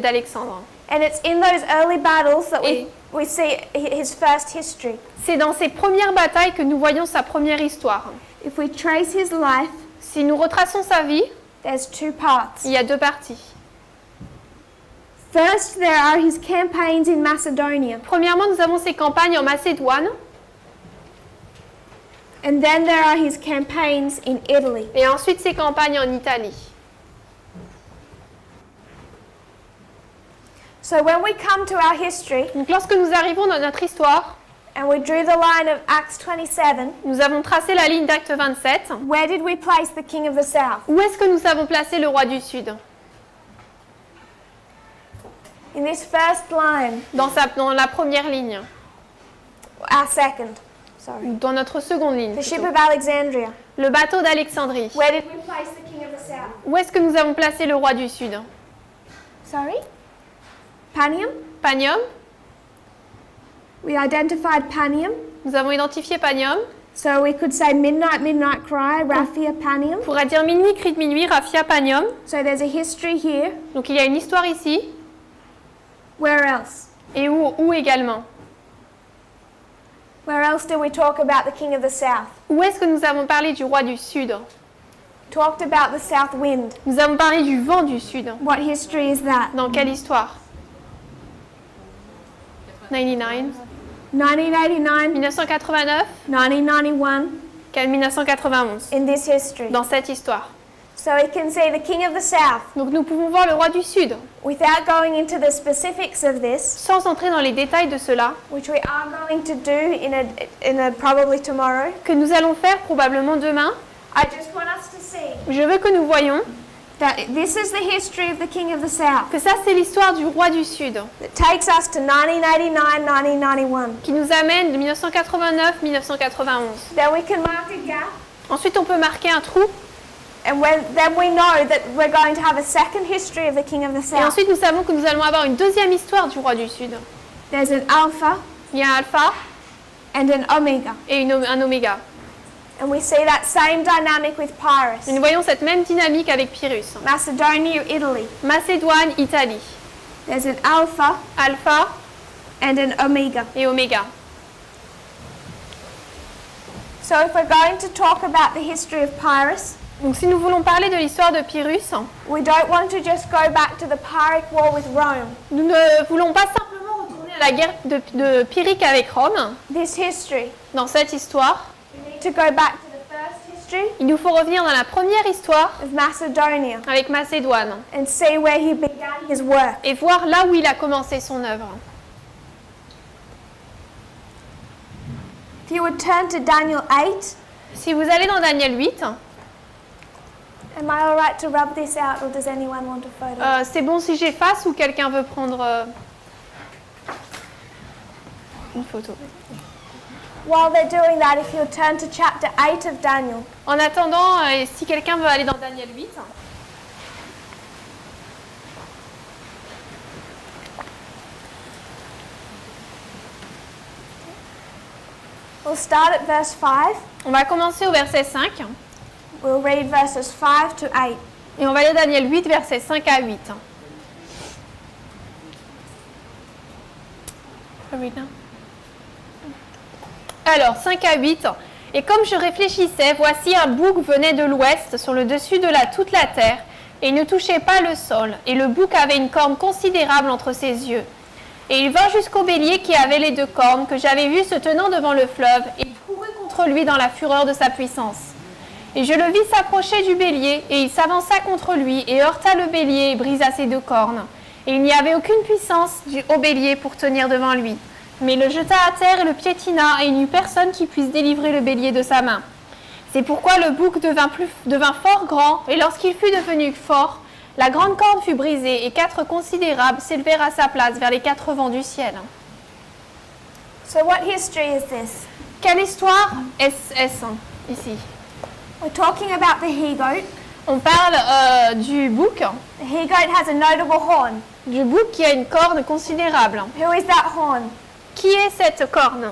d'Alexandre. And it's in those early battles that Et- we see his first history. C'est dans ces premières batailles que nous voyons sa première histoire. If we trace his life, Si nous retraçons sa vie, there's two parts. il y a deux parties. First, there are his campaigns in Macedonia, Premièrement, nous avons ses campagnes en Macédoine and then there are his campaigns in Italy. et ensuite ses campagnes en Italie. So when we come to our history Donc lorsque nous arrivons dans notre histoire, and we drew the line of Acts 27, nous avons tracé la ligne d'Acte 27. where did we place the king of the south? Où est-ce que nous avons placé le roi du Sud? In this first line, Dans la première ligne, our second, sorry. ou dans notre seconde ligne. The ship plutôt. of Alexandria. Le bateau d'Alexandrie. Where did we place the king of the south? Où est-ce que nous avons placé le roi du Sud? Sorry? Panium? Panium. We identified Panium. Nous avons identifié Panium. So we could say midnight, midnight cry, Raphia, Panium. On pourrait dire minuit, cri de minuit, Raphia, Panium. So there's a history here. Donc il y a une histoire ici. Where else? Et où également? Where else did we talk about the king of the south? Où est-ce que nous avons parlé du roi du Sud? Talked about the south wind. Nous avons parlé du vent du Sud. What history is that? Dans quelle histoire? 99. 1989, 1989. 1991, 1991. in this history. Dans cette histoire. So we can see the king of the south, Donc nous pouvons voir le roi du Sud, without going into the specifics of this, sans entrer dans les détails de cela, which we are going to do in a probably tomorrow. que nous allons faire probablement demain. I just want us to see Je veux que nous voyions that this is the history of the king of the south que ça c'est l'histoire du roi du Sud, that takes us to 1989, 1991. qui nous amène de 1989-1991. Then we can mark a gap, Ensuite on peut marquer un trou, and then we know that we're going to have a second history of the king of the et south. ensuite nous savons que nous allons avoir une deuxième histoire du roi du Sud. There's an alpha Il y a un alpha and an omega. et un oméga. And we see that same dynamic with Et Pyrrhus, nous voyons cette même dynamique avec Pyrrhus. Macedonia, Italy. Macédoine, Italie. There's an alpha Alpha and an omega. et oméga. So if we're going to talk about the history of Pyrrhus, Donc si nous voulons parler de l'histoire de Pyrrhus, we don't want to just go back to the Pyrrhic War with Rome. nous ne voulons pas simplement retourner à la guerre de Pyrrhique avec Rome. This history, Dans cette histoire, we need to go back to the first history il nous faut revenir dans la première histoire of Macedonia avec Macédoine and see where he began his work. et voir là où il a commencé son œuvre. If you would turn to Daniel 8, Si vous allez dans Daniel 8, am I all right to rub this out, or does anyone want a photo? c'est bon si j'efface ou quelqu'un veut prendre une photo. While they're doing that, if you'll turn to chapter 8 of Daniel. En attendant, si quelqu'un veut aller dans Daniel 8, We'll start at verse 5. on va commencer au verset 5 We'll read verses 5 to 8. et on va lire Daniel 8, versets 5 à 8. Alors, 5 à 8. Et comme je réfléchissais, voici un bouc venait de l'ouest sur le dessus de toute la terre, et il ne touchait pas le sol. Et le bouc avait une corne considérable entre ses yeux. Et il vint jusqu'au bélier qui avait les deux cornes, que j'avais vu se tenant devant le fleuve, et il courut contre lui dans la fureur de sa puissance. Et je le vis s'approcher du bélier, et il s'avança contre lui, et heurta le bélier, et brisa ses deux cornes. Et il n'y avait aucune puissance au bélier pour tenir devant lui. Mais il le jeta à terre et le piétina, et il n'y eut personne qui puisse délivrer le bélier de sa main. C'est pourquoi le bouc devint fort grand, et lorsqu'il fut devenu fort, la grande corde fut brisée, et 4 considérables s'élevèrent à sa place vers les 4 vents du ciel. So what history is this? Quelle histoire est-ce ici? We're talking about the he-goat. On parle du bouc, The he-goat has a notable horn. qui a une corne considérable. Who is that horn? Qui est cette corne?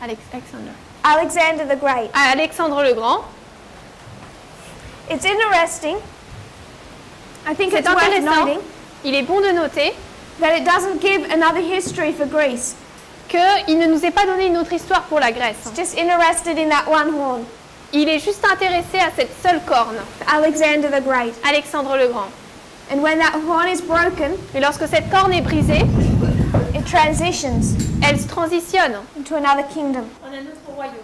Alexandre. Alexander the Great. Alexandre le Grand. It's interesting. I think C'est it's worth intéressant. noting Il est bon de noter that it doesn't give another history for Greece. qu'il ne nous ait pas donné une autre histoire pour la Grèce. It's just interested in that one horn, Il est juste intéressé à cette seule corne, Alexander the Great. Alexandre le Grand. And when that horn is broken, Et lorsque cette corne est brisée, it transitions elle se transitionne into another kingdom. en un autre royaume.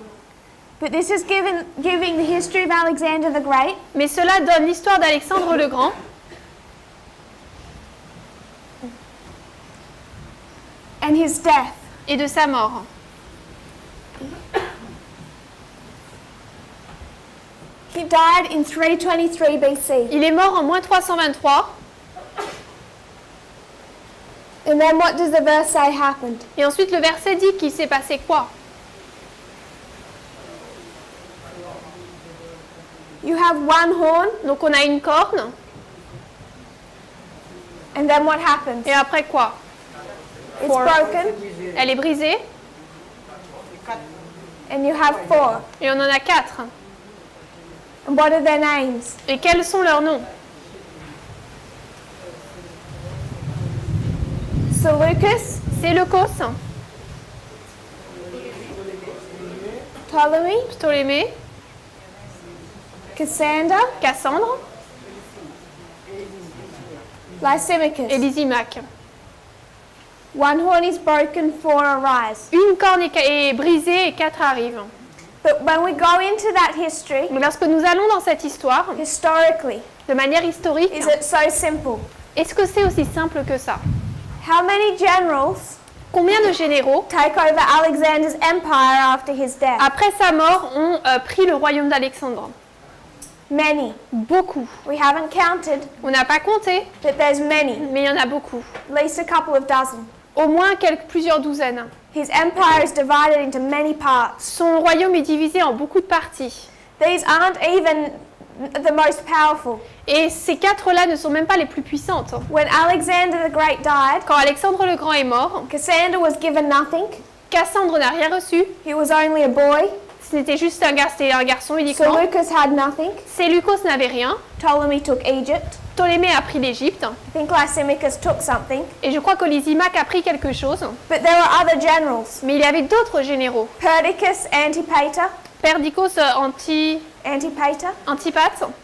But this is giving the history of Alexander the Great Mais cela donne l'histoire d'Alexandre le Grand his death. et de sa mort. He died in 323 BC. Il est mort en moins 323. And then what does the verse say happened? Et ensuite, le verset dit qu'il s'est passé quoi? You have one horn, Donc, on a une corne. and then what happens? Et après quoi? It's broken, Elle est brisée. and you have four. Et on en a 4. And what are their names? Et quels sont leurs noms? Seleucus, Séleucos, Ptolemy, Ptolémée, Cassander, Cassandre Lysimachus. et Lysimaque. One horn is broken, four arise. Une corne est brisée et 4 arrivent. But when we go into that history, Mais lorsque nous allons dans cette histoire, historically, de manière historique, is it so simple? est-ce que c'est aussi simple que ça? How many generals Combien de généraux, take over Alexander's empire after his death? après sa mort, ont pris le royaume d'Alexandre? Many. Beaucoup. We haven't counted, On n'a pas compté, but there's many, mais il y en a beaucoup. at least a couple of dozen. Au moins plusieurs douzaines. His empire is divided into many parts. Son royaume est divisé en beaucoup de parties. These aren't even the most powerful. Et ces 4-là ne sont même pas les plus puissantes. When Alexander the Great died, Quand Alexandre le Grand est mort, Cassander was given nothing. Cassandre n'a rien reçu. He was only a boy. C'était juste un garçon uniquement. Seleucus had nothing. Séleucos n'avait rien. Ptolemy took Egypt. Ptolémée a pris l'Égypte. I think Lysimachus took something. Et je crois que Lysimaque a pris quelque chose. But there were other generals. Mais il y avait d'autres généraux. Perdiccas, Antipater, Perdicos, Antipater,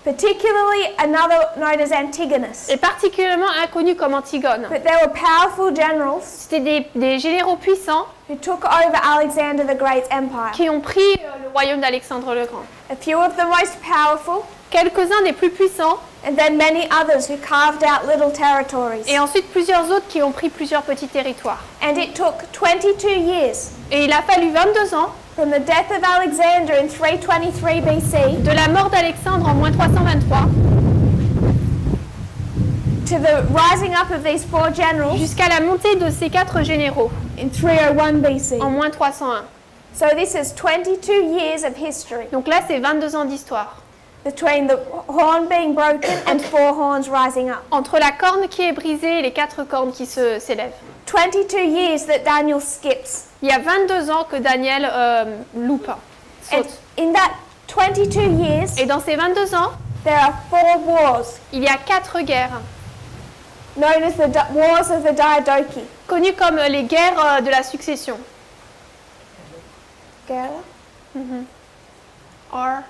particularly another known as Antigonus. et particulièrement inconnu comme Antigone. But there were powerful generals C'était des généraux puissants who took over Alexander the Great's empire. qui ont pris le royaume d'Alexandre le Grand. A few of the most powerful, Quelques-uns des plus puissants, and then many others who carved out little territories. et ensuite plusieurs autres qui ont pris plusieurs petits territoires. And it took 22 years Et il a fallu 22 ans from the death of Alexander in 323 BC de la mort d'Alexandre en moins 323 to the rising up of these four generals jusqu'à la montée de ces 4 généraux in 301 BC. en moins 301. So this is 22 years of history Donc là, c'est 22 ans d'histoire. between the horn being broken and four horns rising up. Entre la corne qui est brisée et les 4 cornes qui s'élèvent. 22 years that Daniel skips. Il y a 22 ans que Daniel loupe, And saute. in that 22 years, Et dans ces 22 ans, there are four wars, il y a 4 guerres, known as the Wars of the Diadoques. connues comme les guerres de la succession. Guerres? R-R-I-S.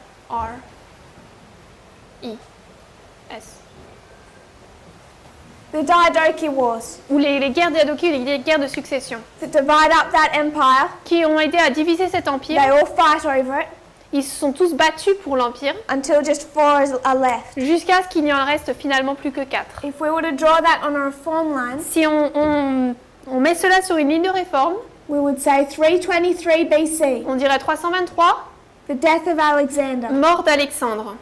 The Diadoque Wars Ou les guerres diadoques, les guerres de succession, that divide up that empire. qui ont aidé à diviser cet empire. They all fight over it Ils se sont tous battus pour l'empire, until just four are left. jusqu'à ce qu'il n'y en reste finalement plus que 4. If we were to draw that on a reform line, Si on met cela sur une ligne de réforme, we would say 323 BC, on dirait 323, the death of Alexander. mort d'Alexandre.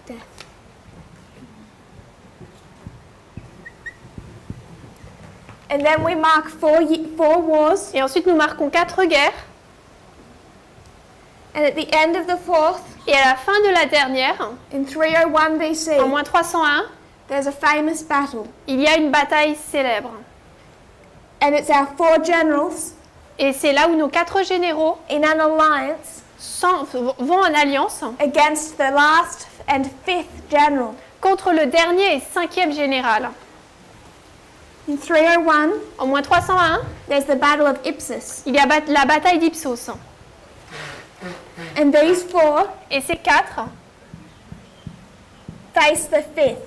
Death. And then we mark four wars, Et ensuite, nous marquons 4 guerres. and at the end of the fourth, Et à la fin de la dernière, in 301 BC, en moins 301, there's a famous battle. il y a une bataille célèbre. And it's our four generals Et c'est là où nos 4 généraux in an alliance vont en alliance against the last and fifth general. contre le dernier et 5e général. In 301, En moins 301, there's the Battle of Ipsus. il y a la bataille d'Ipsos. And these four Et ces 4 face the fifth.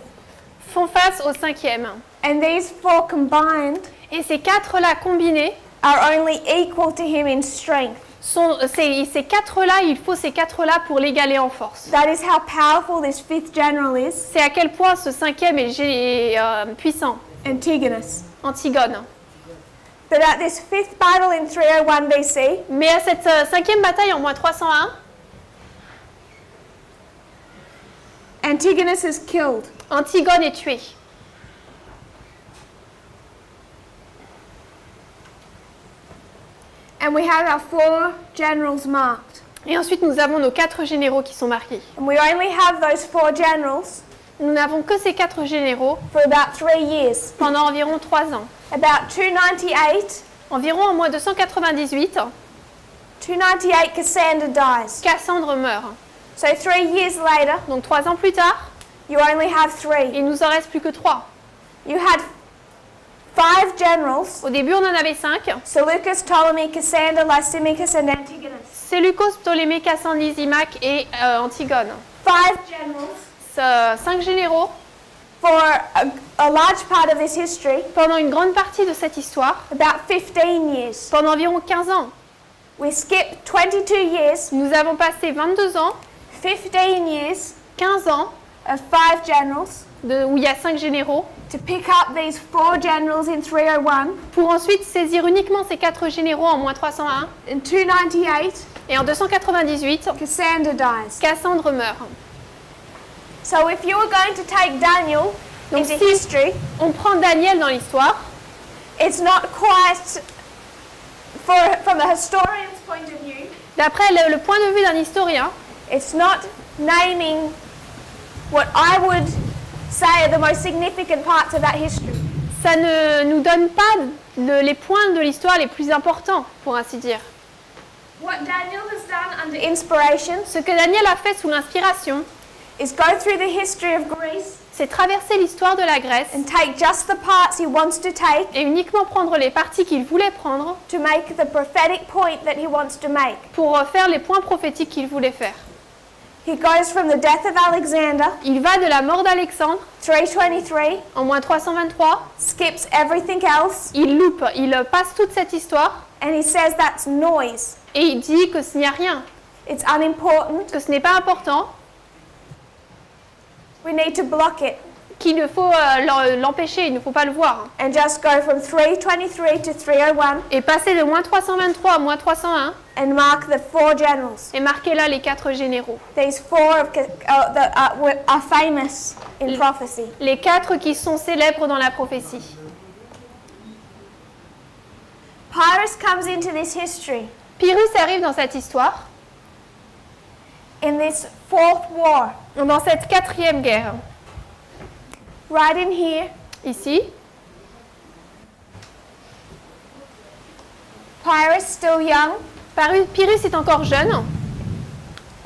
font face au 5e. And these four combined Et ces 4-là combinés are only equal to him in strength. Ces quatre-là, il faut ces quatre-là pour l'égaler en force. That is how powerful this fifth general is, C'est à quel point ce cinquième est puissant. Antigonus. Antigone. But at this fifth battle in 301 BC, Mais à cette cinquième bataille en moins 301, Antigonus is killed. Antigone est tuée. And we have our 4 generals marked. Et ensuite, nous avons nos 4 généraux qui sont marqués. And we only have those 4 generals Nous n'avons que ces 4 généraux for about 3 years. pendant environ 3 ans. About 298, Environ en moins 298, 298 Cassander dies. Cassandre meurt. So 3 years later, Donc 3 ans plus tard, you only have 3. il nous en reste plus que 3. You had 5 generals, Au début, on en avait 5. Seleucus, Ptolemy, Cassander, Lysimachus, and Antigonus. Séleucos, Ptolémée, Cassandre, Lysimaque et Antigone. 5 generals 5 généraux. for a large part of this history, Pendant une grande partie de cette histoire, about 15 years. pendant environ 15 ans, We skip 22 years, nous avons passé 22 ans, 15 years 15 ans, of 5 generals où il y a 5 généraux, to pick up these 4 generals in 301. pour ensuite saisir uniquement ces 4 généraux en moins 301. In 298, Et en 298, Cassander dies. Cassandre meurt. So if you were going to take Daniel Donc into si history, on prend Daniel dans l'histoire, it's not quite, from a historian's point of view, d'après le point de vue d'un historien, it's not naming what I would say are the most significant parts of that history. ça ne nous donne pas les points de l'histoire les plus importants, pour ainsi dire. What Daniel has done under inspiration Ce que Daniel a fait sous l'inspiration, is go through the history of Greece c'est traverser l'histoire de la Grèce and take just the parts he wants to take et uniquement prendre les parties qu'il voulait prendre to make the prophetic point that he wants to make. pour faire les points prophétiques qu'il voulait faire. He goes from the death of Alexander, Il va de la mort d'Alexandre 323, en moins 323, skips everything else, il passe toute cette histoire and he says that's noise. et il dit que ce n'y a rien, It's unimportant. que ce n'est pas important, We need to block it qu'il ne faut l'empêcher, il ne faut pas le voir. and just go from 323 to 301 Et passer de moins 323 à moins 301 and mark the 4 generals. et marquer là les 4 généraux. These 4 that are famous in prophecy. Les 4 qui sont célèbres dans la prophétie. Pyrrhus comes into this history Pyrrhus arrive dans cette histoire, in this 4th war, dans cette 4e guerre. right in here. Ici, Pyrrhus, still young, Pyrrhus est encore jeune.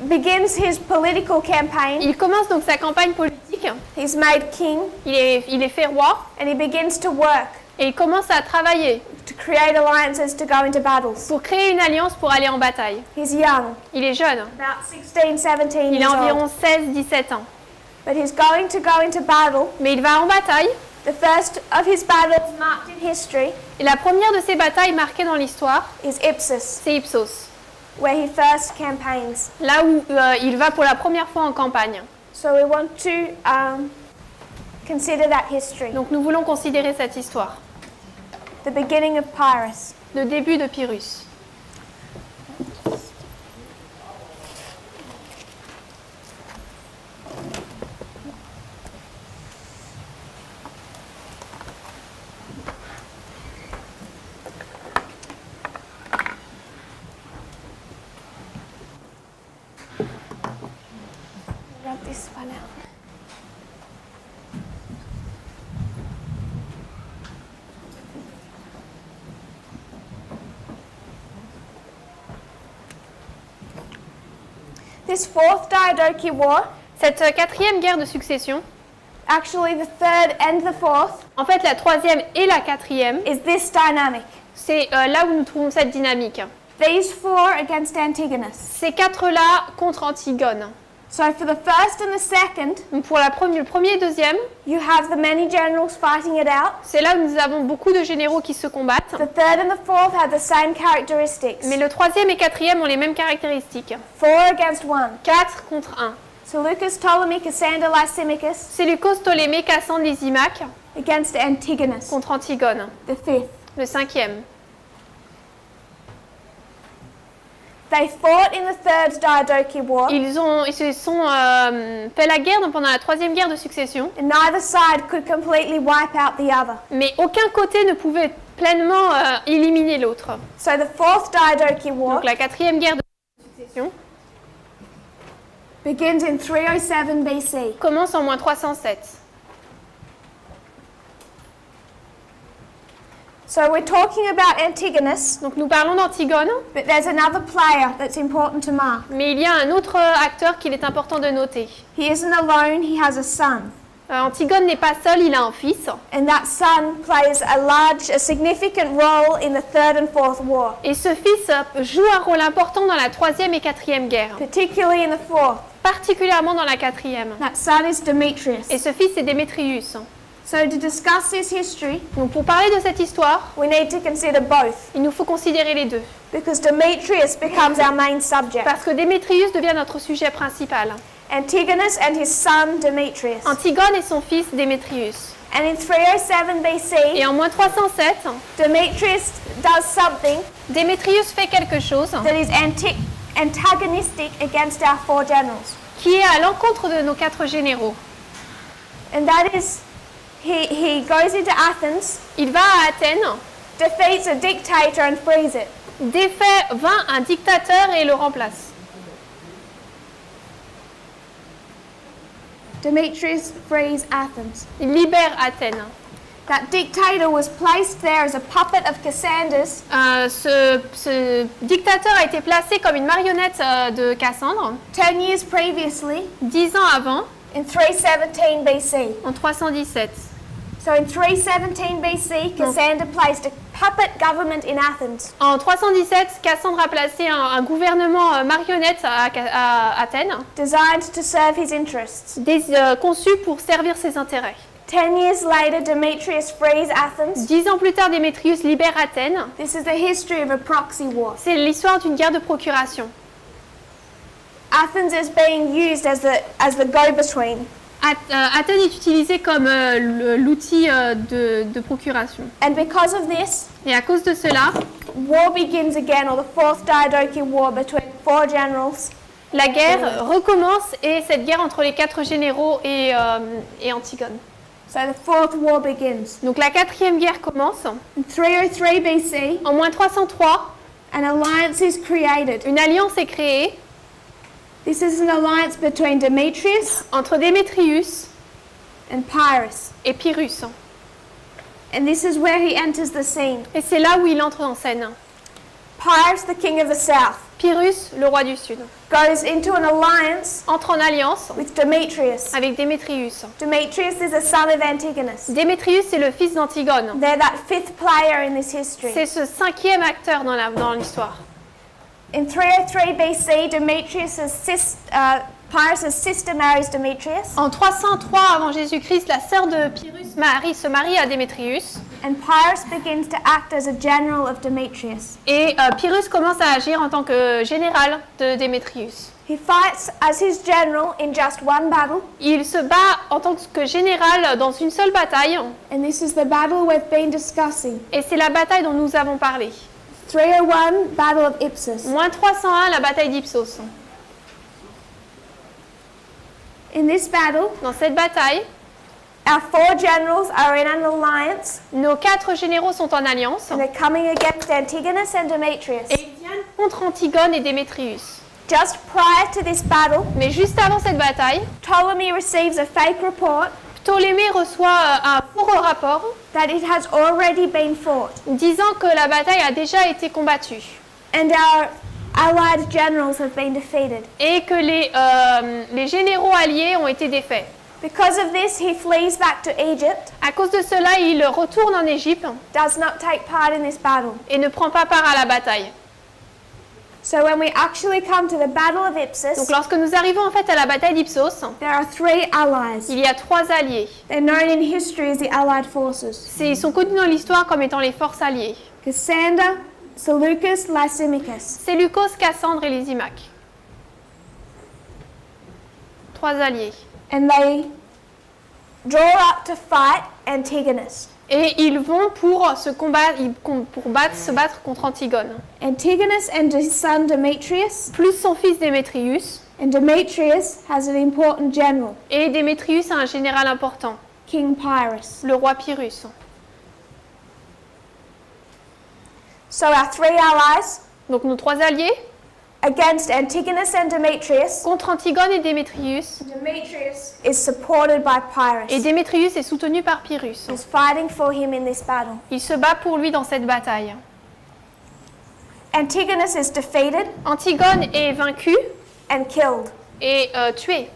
begins his political campaign. Il commence donc sa campagne politique. He's made king Il est fait roi and he begins to work et il commence à travailler to create alliances to go into battles. pour créer une alliance pour aller en bataille. He's young, Il est jeune. about 16, 17 Il a years environ old. 16-17 ans. But he's going to go into battle. Mais il va en bataille. The first of his battles marked in history Et la première de ces batailles marquées dans l'histoire, is Ipsus, c'est Ipsos. where he first campaigns. Là où il va pour la première fois en campagne. So we want to consider that history, Donc nous voulons considérer cette histoire. the beginning of Pyrrhus. Le début de Pyrrhus. Rub this one out. This 4th diadoque war, Cette 4e guerre de succession, actually the 3rd and the 4th, en fait la 3e et la 4e, is this dynamic. c'est là où nous trouvons cette dynamique. These 4 against Antigonus. Ces 4-là contre Antigone. So for the first and the second, Donc pour le premier et deuxième, you have the many generals fighting it out. c'est là où nous avons beaucoup de généraux qui se combattent. The third and the fourth have the same characteristics. Mais le troisième et quatrième ont les mêmes caractéristiques. 4 against 1. 4 contre 1. Seleucus, Ptolemy, Cassander, Lysimachus Séleucos, Ptolémée, Cassandre, Lysimaque against Antigonus. contre Antigone. The fifth. Le cinquième. They fought in the third diadoque war, Ils se sont fait la guerre pendant la troisième guerre de succession, and neither side could completely wipe out the other. mais aucun côté ne pouvait pleinement éliminer l'autre. So the fourth diadoque war Donc la quatrième guerre de succession begins in 307 BC. commence en moins 307. So we're talking about Antigonus, Donc nous parlons d'Antigone, but there's another player that's important to mark. mais il y a un autre acteur qu'il est important de noter. He isn't alone, he has a son. Antigone n'est pas seul, il a un fils. And that son plays a significant role in the third and fourth war, Et ce fils joue un rôle important dans la troisième et quatrième guerre, particularly in the fourth. particulièrement dans la quatrième. That son is Demetrius. Et ce fils est Démétrius. So to discuss this history, Donc pour parler de cette histoire, we need to consider both, il nous faut considérer les deux. because Demetrius becomes our main subject. Parce que Démétrius devient notre sujet principal. Antigonus and his son Demetrius. Antigone et son fils Démétrius. And in 307 BC, Et en moins 307, Demetrius does something Démétrius fait quelque chose that is antagonistic against our 4 generals. qui est à l'encontre de nos 4 généraux. And that is, he goes into Athens, Il va à Athènes, defeats a dictator and frees it. vainc un dictateur et le remplace. Demetrius frees Athens. Il libère Athènes. That dictator was placed there as a puppet of Cassander's, Ce dictateur a été placé comme une marionnette de Cassandre 10 years previously, 10 ans avant, in 317 BC. en 317. So in 317 BC, Cassander placed a puppet government in Athens. En 317, Cassandre a placé un gouvernement marionnette à Athènes, Designed to serve his interests. conçu pour servir ses intérêts. 10 years later, Demetrius frees Athens. 10 ans plus tard, Démétrius libère Athènes. This is the history of a proxy war. C'est l'histoire d'une guerre de procuration. Athens is being used as the go-between. Athènes est utilisée comme l'outil de procuration. And because of this, Et à cause de cela, war begins again, or the fourth diadoque war between 4 generals. la guerre recommence et cette guerre entre les 4 généraux et Antigone. So the fourth war begins. Donc la quatrième guerre commence. In 303 BC, En moins 303, an alliance is created. une alliance est créée This is an alliance between Demetrius entre Démétrius and Pyrrhus. et Pyrrhus. And this is where he enters the scene. Et c'est là où il entre en scène. Pyrrhus, the king of the south, Pyrrhus, le roi du Sud, goes into an alliance entre en alliance with Demetrius. avec Démétrius. Demetrius is a son of Antigonus. Démétrius est le fils d'Antigone. They're that fifth player in this history. C'est ce 5e acteur dans l'histoire. In 303 BC, Pyrrhus' sister marries Demetrius, En 303 avant Jésus-Christ, la sœur de Pyrrhus se marie à Démétrius. and Pyrrhus begins to act as a general of Demetrius. Et Pyrrhus commence à agir en tant que général de Démétrius. He fights as his general in just one battle, Il se bat en tant que général dans une seule bataille. and this is the battle we've been discussing. Et c'est la bataille dont nous avons parlé. 301, Battle of Ipsus. Moins 301, la bataille d'Ipsos. In this battle, Dans cette bataille, our 4 generals are in an alliance, nos 4 généraux sont en alliance. and they're coming against Antigonus and Demetrius. Et ils viennent contre Antigone et Démétrius. Just prior to this battle, Mais juste avant cette bataille, Ptolemy receives a fake report Ptolémée reçoit un faux rapport that it has already been fought, disant que la bataille a déjà été combattue and our allied generals have been defeated. et que les généraux alliés ont été défaits. Because of this, he flees back to Egypt, À cause de cela, il retourne en Égypte does not take part in this battle. et ne prend pas part à la bataille. So when we actually come to the Battle of Donc Ipsus, lorsque nous arrivons en fait à la bataille d'Ipsos, there are 3 allies. il y a 3 alliés. They're known in history as the Allied forces. Ils sont connus dans l'histoire comme étant les forces alliées. Cassander, Seleucus, Lysimachus. Séleucos, Cassandre et Lysimaque. 3 alliés. And they draw up to fight Antigonus. Et ils vont pour se combattre, se battre contre Antigone. Antigonus and his son Demetrius, Plus son fils Démétrius. and Demetrius has an important general, Et Démétrius a un général important, King Pyrrhus. le roi Pyrrhus. So our 3 allies Donc nos 3 alliés against Antigonus and Demetrius. contre Antigone et Démétrius. Demetrius is supported by Et Pyrrhus. Démétrius est soutenu par Pyrrhus. He's fighting for him in this battle. Il se bat pour lui dans cette bataille. Antigonus is defeated Antigone est vaincu and killed. et tué.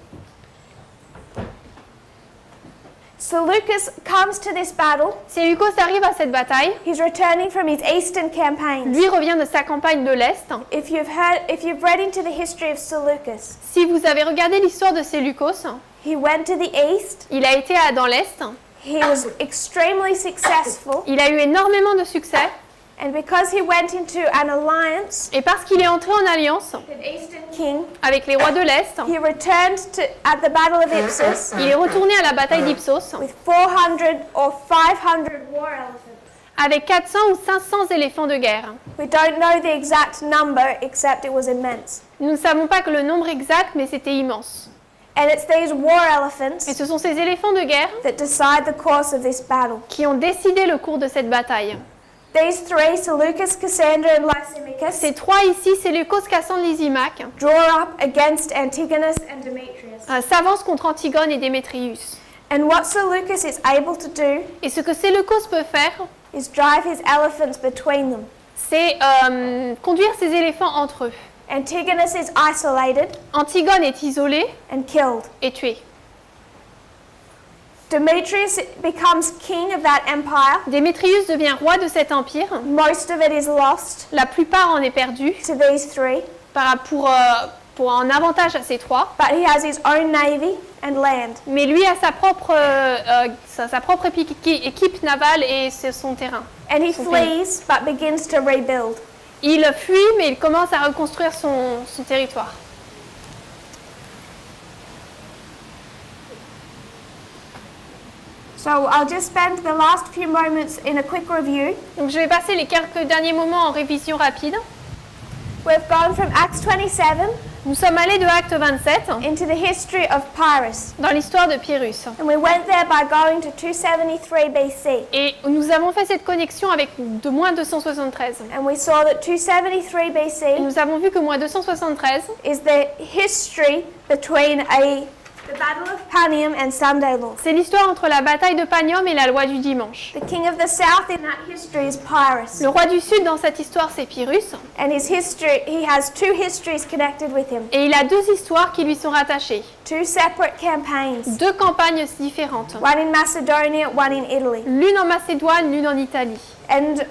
Seleucus comes to this battle. Séleucos arrive à cette bataille. He's returning from his eastern campaigns. Lui revient de sa campagne de l'Est. If you've read into the history of Seleucus, Si vous avez regardé l'histoire de Séleucos, he went to the east. il a été dans l'Est. He was extremely successful, Il a eu énormément de succès. and because he went into an alliance Et parce qu'il est entré en alliance with an eastern king, avec les rois de l'Est, he returned at the Battle of Ipsus il est retourné à la bataille d'Ipsos with 400 or 500 war elephants. avec 400 ou 500 éléphants de guerre. We don't know the exact number, except it was immense. Nous ne savons pas que le nombre exact, mais c'était immense. And it's these war Et elephants ce sont ces éléphants de guerre that decide the course of this battle. qui ont décidé le cours de cette bataille. These 3, Seleucus, Cassander, and Lysimachus, Ces 3 ici, Séleucos, Cassandre, Lysimaque, draw up against Antigonus and Demetrius. s'avancent contre Antigone et Démétrius. And what Seleucus is able to do Et ce que Séleucos peut faire, is drive his elephants between them. c'est conduire ces éléphants entre eux. Antigonus is isolated Antigone est isolée and killed. et tuée. Demetrius becomes king of that empire. Démétrius devient roi de cet empire. Most of it is lost La plupart en est perdu to these 3, pour un avantage à ces 3. but he has his own navy and land. Mais lui a sa propre équipe navale et c'est son terrain. And he Son pays. flees but begins to rebuild. Il fuit, mais il commence à reconstruire son territoire. So I'll just spend the last few moments in a quick review. Donc je vais passer les quelques derniers moments en révision rapide. We've gone from Acts 27 Nous sommes allés de Acte 27 into the history of Pyrrhus. dans l'histoire de Pyrrhus. And we went there by going to 273 BC. Et nous avons fait cette connexion avec de moins 273. And we saw that 273 Et BC nous avons vu que moins 273, is the history between the Battle of Panium and Sunday law. c'est l'histoire entre la bataille de Panium et la loi du dimanche. The king of the south in that history is Pyrrhus. Le roi du sud dans cette histoire, c'est Pyrrhus. And he has 2 histories connected with him. Et il a 2 histoires qui lui sont rattachées. 2 separate campaigns. 2 campagnes différentes. One in Macedonia, one in Italy. L'une en Macédoine, l'une en Italie. And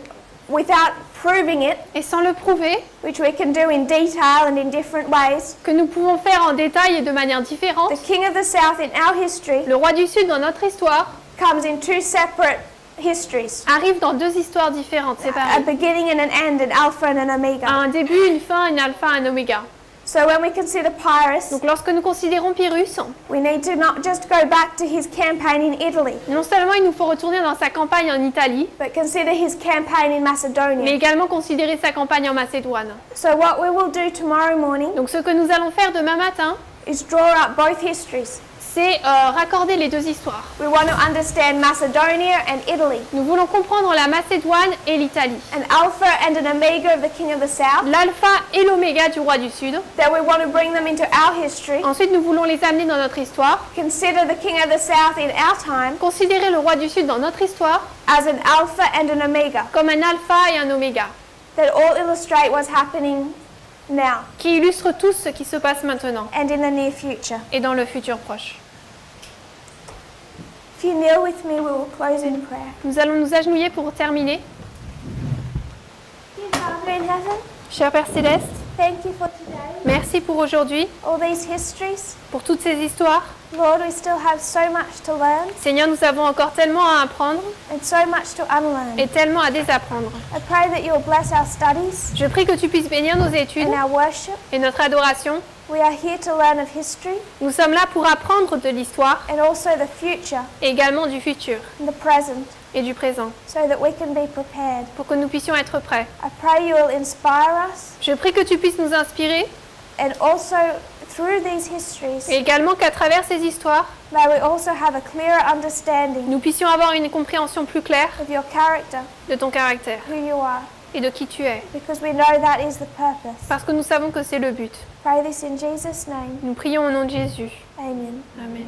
without proving it, Et sans le prouver, which we can do in detail and in different ways, que nous pouvons faire en détail et de manière différente, the king of the south in our history le roi du sud dans notre histoire comes in 2 separate histories. arrive dans 2 histoires différentes, A séparées. beginning and an end, an alpha and an À omega. un début, une fin, une alpha, un oméga. So when we consider Pyrrhus, Donc lorsque nous considérons Pyrrhus, we need to not just go back to his campaign in Italy, non seulement il nous faut retourner dans sa campagne en Italie, but consider his campaign in mais Macedonia. également considérer sa campagne en Macédoine. So what we will do tomorrow morning Donc ce que nous allons faire demain matin, is draw up both histories. c'est raccorder les 2 histoires. We want to understand Macedonia and Italy, Nous voulons comprendre la Macédoine et l'Italie, an alpha and an omega of the king of the south. l'alpha et l'oméga du roi du sud. Then we want to bring them into our history. Ensuite, nous voulons les amener dans notre histoire, Consider the king of the south in our time considérer le roi du sud dans notre histoire as an alpha and an omega comme un alpha et un oméga, that all illustrate what's happening now qui illustrent tous ce qui se passe maintenant and in the near future. et dans le futur proche. If you kneel with me, we will close in prayer. Nous allons nous agenouiller pour terminer. Dear Father in heaven, Cher Père Céleste, Thank you for today, Merci pour aujourd'hui, all these histories. pour toutes ces histoires. Lord, we still have so much to learn Seigneur, nous avons encore tellement à apprendre and so much to unlearn. et tellement à désapprendre. I pray that you will bless our studies Je prie que tu puisses bénir nos études and our worship. et notre adoration. We are here to learn of history Nous sommes là pour apprendre de l'histoire and also the future et également du futur and the present et du présent, so that we can be prepared. pour que nous puissions être prêts. I pray you will inspire us Je prie que tu puisses nous inspirer and also through these histories, et également qu'à travers ces histoires, may we also have a clearer understanding nous puissions avoir une compréhension plus claire of your character, de ton caractère who you are, et de qui tu es, because we know that is the purpose. parce que nous savons que c'est le but. Pray this in Jesus' name. Nous prions au nom de Jésus. Amen. Amen.